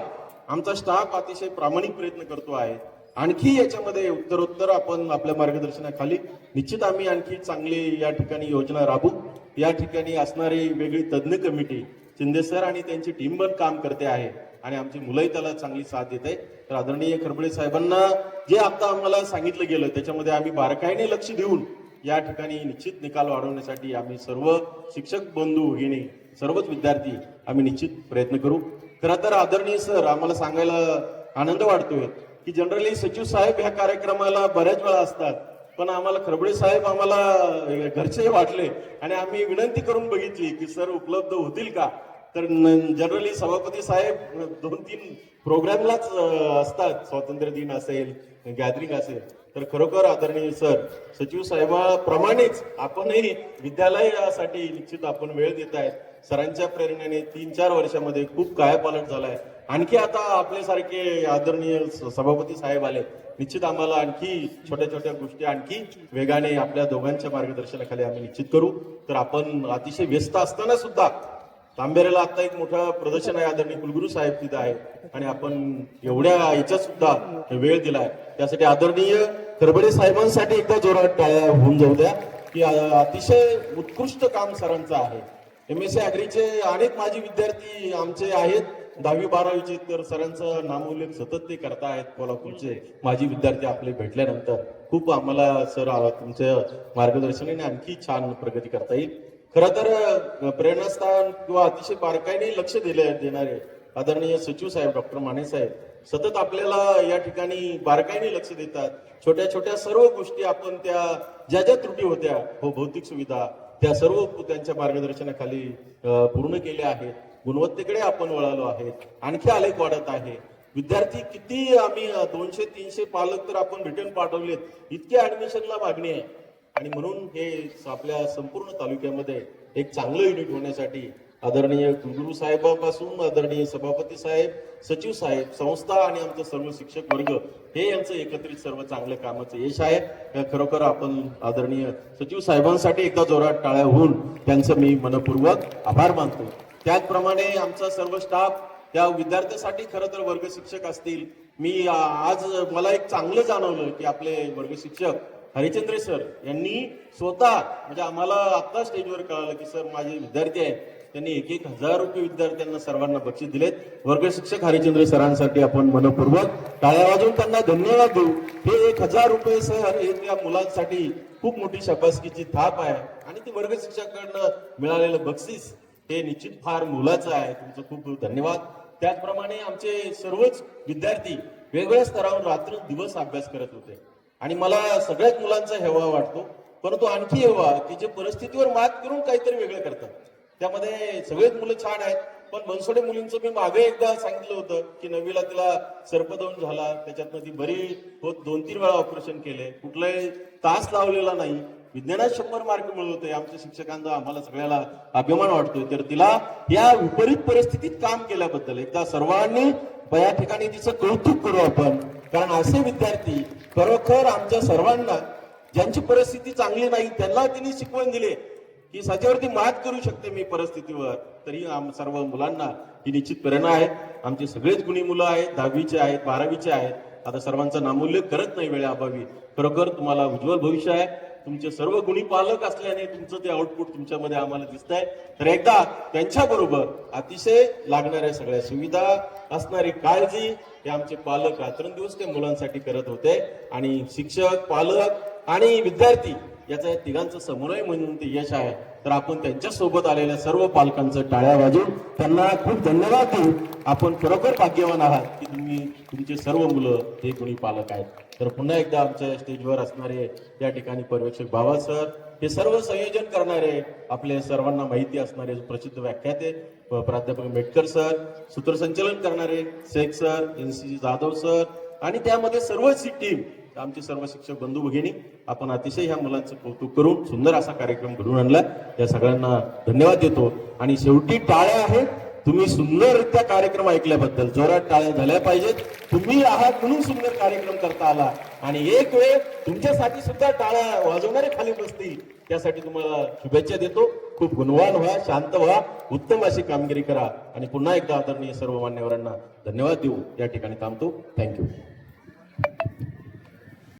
आमचा स्टाफ अतिशय प्रामाणिक प्रयत्न करतो आहे. आणखी याच्यामध्ये उत्तरोत्तर आपण आपल्या मार्गदर्शनाखाली निश्चित आम्ही आणखी चांगली या ठिकाणी योजना राबवू. या ठिकाणी असणारी वेगळी तज्ज्ञ कमिटी शिंदे सर आणि त्यांची टीम पण काम करते आहे आणि आमची मुलंही त्याला चांगली साथ देत आहे. तर आदरणीय खरबडे साहेबांना जे आता आम्हाला सांगितलं गेलं त्याच्यामध्ये आम्ही बारकाईने लक्ष देऊन या ठिकाणी निश्चित निकाल वाढवण्यासाठी आम्ही सर्व शिक्षक बंधू हे सर्वच विद्यार्थी आम्ही निश्चित प्रयत्न करू. खरं तर आदरणीय सर, आम्हाला सांगायला आनंद वाटतोय की जनरली सचिव साहेब ह्या कार्यक्रमाला बऱ्याच वेळा असतात, पण आम्हाला खरबडे साहेब आम्हाला घरचे वाटले आणि आम्ही विनंती करून बघितली की सर उपलब्ध होतील का. तर जनरली सभापती साहेब 2-3 प्रोग्रामलाच असतात, स्वातंत्र्य दिन असेल, गॅदरिंग असेल. तर खरोखर आदरणीय सर, सचिव साहेबांप्रमाणेच आपणही विद्यालयासाठी निश्चित आपण वेळ देत आहेत. सरांच्या प्रेरणेने 3-4 वर्षामध्ये खूप कायापालट झालाय. आणखी आता आपल्यासारखे आदरणीय सभापती साहेब आले, निश्चित आम्हाला आणखी छोट्या छोट्या गोष्टी आणखी वेगाने आपल्या दोघांच्या मार्गदर्शनाखाली आम्ही निश्चित करू. तर आपण अतिशय व्यस्त असताना सुद्धा तांबेरेला आता एक मोठं प्रदर्शन आहे, आदरणीय कुलगुरू साहेब तिथं आहे आणि आपण एवढ्या याच्यात सुद्धा वेळ दिलाय. त्यासाठी आदरणीय खरबडे साहेबांसाठी एकदा जोरात टाळ्या होऊन जाऊ द्या की अतिशय उत्कृष्ट काम सरांचं आहे. MSc ॲग्रीचे अनेक माजी विद्यार्थी आमचे आहेत 10वी-12वीचे, तर सरांचा नामोल्लेख सतत ते करतायत. कोल्हापूरचे माजी विद्यार्थी आपले भेटल्यानंतर खूप आम्हाला सर तुमच्या मार्गदर्शनाने आणखी छान प्रगती करता येईल. खरं तर प्रेरणास्थान किंवा अतिशय बारकाईने लक्ष देणारे आदरणीय सचिव साहेब डॉक्टर माने साहेब सतत आपल्याला या ठिकाणी बारकाईने लक्ष देतात. छोट्या छोट्या सर्व गोष्टी आपण त्या ज्या ज्या त्रुटी होत्या, भौतिक सुविधा, त्या सर्व त्यांच्या मार्गदर्शनाखाली पूर्ण केल्या आहेत. गुणवत्तेकडे आपण वळालो आहेत. आणखी आलेख वाढत आहे. विद्यार्थी किती आम्ही 200-300 पालक तर आपण रिटर्न पाठवलेत, इतके ऍडमिशनला मागणी आहे. आणि म्हणून हे आपल्या संपूर्ण तालुक्यामध्ये एक चांगलं युनिट होण्यासाठी आदरणीय कुलगुरू साहेबांपासून आदरणीय सभापती साहेब, सचिव साहेब, संस्था आणि आमचं सर्व शिक्षक वर्ग हे यांचं एकत्रित सर्व चांगल्या कामाचं यश आहे. खरोखर आपण आदरणीय सचिव साहेबांसाठी एकदा जोरात टाळ्या होऊन त्यांचं मी मनपूर्वक आभार मानतो. त्याचप्रमाणे आमचा सर्व स्टाफ, त्या विद्यार्थ्यांसाठी खरं तर वर्ग शिक्षक असतील. मी आज मला एक चांगलं जाणवलं की आपले वर्ग शिक्षक हरिचंद्र सर यांनी स्वतः, म्हणजे आम्हाला आता स्टेजवर कळालं की सर माझे विद्यार्थी आहेत, त्यांनी 1,000 रुपये विद्यार्थ्यांना सर्वांना बक्षीस दिलेत. वर्ग शिक्षक हरिचंद्र सरांसाठी आपण मनपूर्वक टाळ्या वाजवून त्यांना धन्यवाद देऊ. हे 1,000 रुपये सर हे त्या मुलांसाठी खूप मोठी शाबासकीची थाप आहे आणि ती वर्ग शिक्षकांना मिळालेलं बक्षीस हे निश्चित फार मोलाचं आहे. तुमचं खूप खूप धन्यवाद. त्याचप्रमाणे आमचे सर्वच विद्यार्थी वेगवेगळ्या स्तरावर रात्र दिवस अभ्यास करत होते आणि मला सगळ्याच मुलांचा हेवा वाटतो, परंतु आणखी हेवा की जे परिस्थितीवर मात करून काहीतरी वेगळं करतात. त्यामध्ये सगळेच मुलं छान आहेत, पण बनसोडे मुलींचं मी मागे एकदा सांगितलं होतं की 9वीला तिला सर्पदंश झाला, त्याच्यातनं ती बरी होत 2-3 वेळा ऑपरेशन केले, कुठलाही तास लावलेला नाही, विज्ञानात 100 मार्क मिळवतोय. आमच्या शिक्षकांचा आम्हाला सगळ्याला अभिमान वाटतोय. तर तिला या विपरीत परिस्थितीत काम केल्याबद्दल एकदा सर्वांनी या ठिकाणी तिचं कौतुक करू आपण. कारण असे विद्यार्थी खरोखर आमच्या सर्वांना, ज्यांची परिस्थिती चांगली नाही त्यांना तिने शिकवण दिली की साच्यावरती मात करू शकते मी परिस्थितीवर, तरी सर्व मुलांना ही निश्चित प्रेरणा आहे. आमचे सगळेच गुणी मुलं आहेत, 10वीचे आहेत, 12वीचे आहेत. आता सर्वांचा नामोल्लेख करत नाही वेळेअभावी. खरोखर तुम्हाला उज्ज्वल भविष्य आहे. तुमचे सर्व गुणी पालक असल्याने तुमचं ते आउटपुट तुमच्यामध्ये आम्हाला दिसत आहे. तर एकदा त्यांच्याबरोबर अतिशय लागणाऱ्या सगळ्या सुविधा, असणारी काळजी हे आमचे पालक रात्रंदिवस ते मुलांसाठी करत होते आणि शिक्षक, पालक आणि विद्यार्थी याचा तिघांचं समन्वय म्हणून ते यश आहे. तर आपण त्यांच्या सोबत आलेल्या सर्व पालकांचं टाळ्या वाजवून त्यांना खूप धन्यवाद देऊ. आपण खरोखर भाग्यवान आहात की तुमचे सर्व मुलं हे गुणी पालक आहेत. तर पुन्हा एकदा आमच्या स्टेजवर असणारे या ठिकाणी पर्यवेक्षक बाबा सर, हे सर्व संयोजन करणारे आपले सर्वांना माहिती असणारे प्रसिद्ध व्याख्याते प्राध्यापक मेटकर सर, सूत्रसंचालन करणारे Shaikh sir, NC Jadhav sir आणि त्यामध्ये सर्वच टीम, आमचे सर्व शिक्षक बंधू भगिनी, आपण अतिशय ह्या मुलांचं कौतुक करून सुंदर असा कार्यक्रम घडवून आणला. या सगळ्यांना धन्यवाद देतो. आणि शेवटी टाळ्या आहेत, तुम्ही सुंदररित्या कार्यक्रम ऐकल्याबद्दल जोरात टाळ्या झाल्या पाहिजेत. तुम्ही आहात म्हणून सुंदर कार्यक्रम करता आला आणि एक वेळ तुमच्यासाठी सुद्धा टाळ्या वाजवणारे खाली बसतील, त्यासाठी तुम्हाला शुभेच्छा देतो. खूप गुणवान व्हा, शांत व्हा, उत्तम अशी कामगिरी करा आणि पुन्हा एकदा आदरणीय सर्व मान्यवरांना धन्यवाद देऊ या ठिकाणी थांबतो. थँक्यू.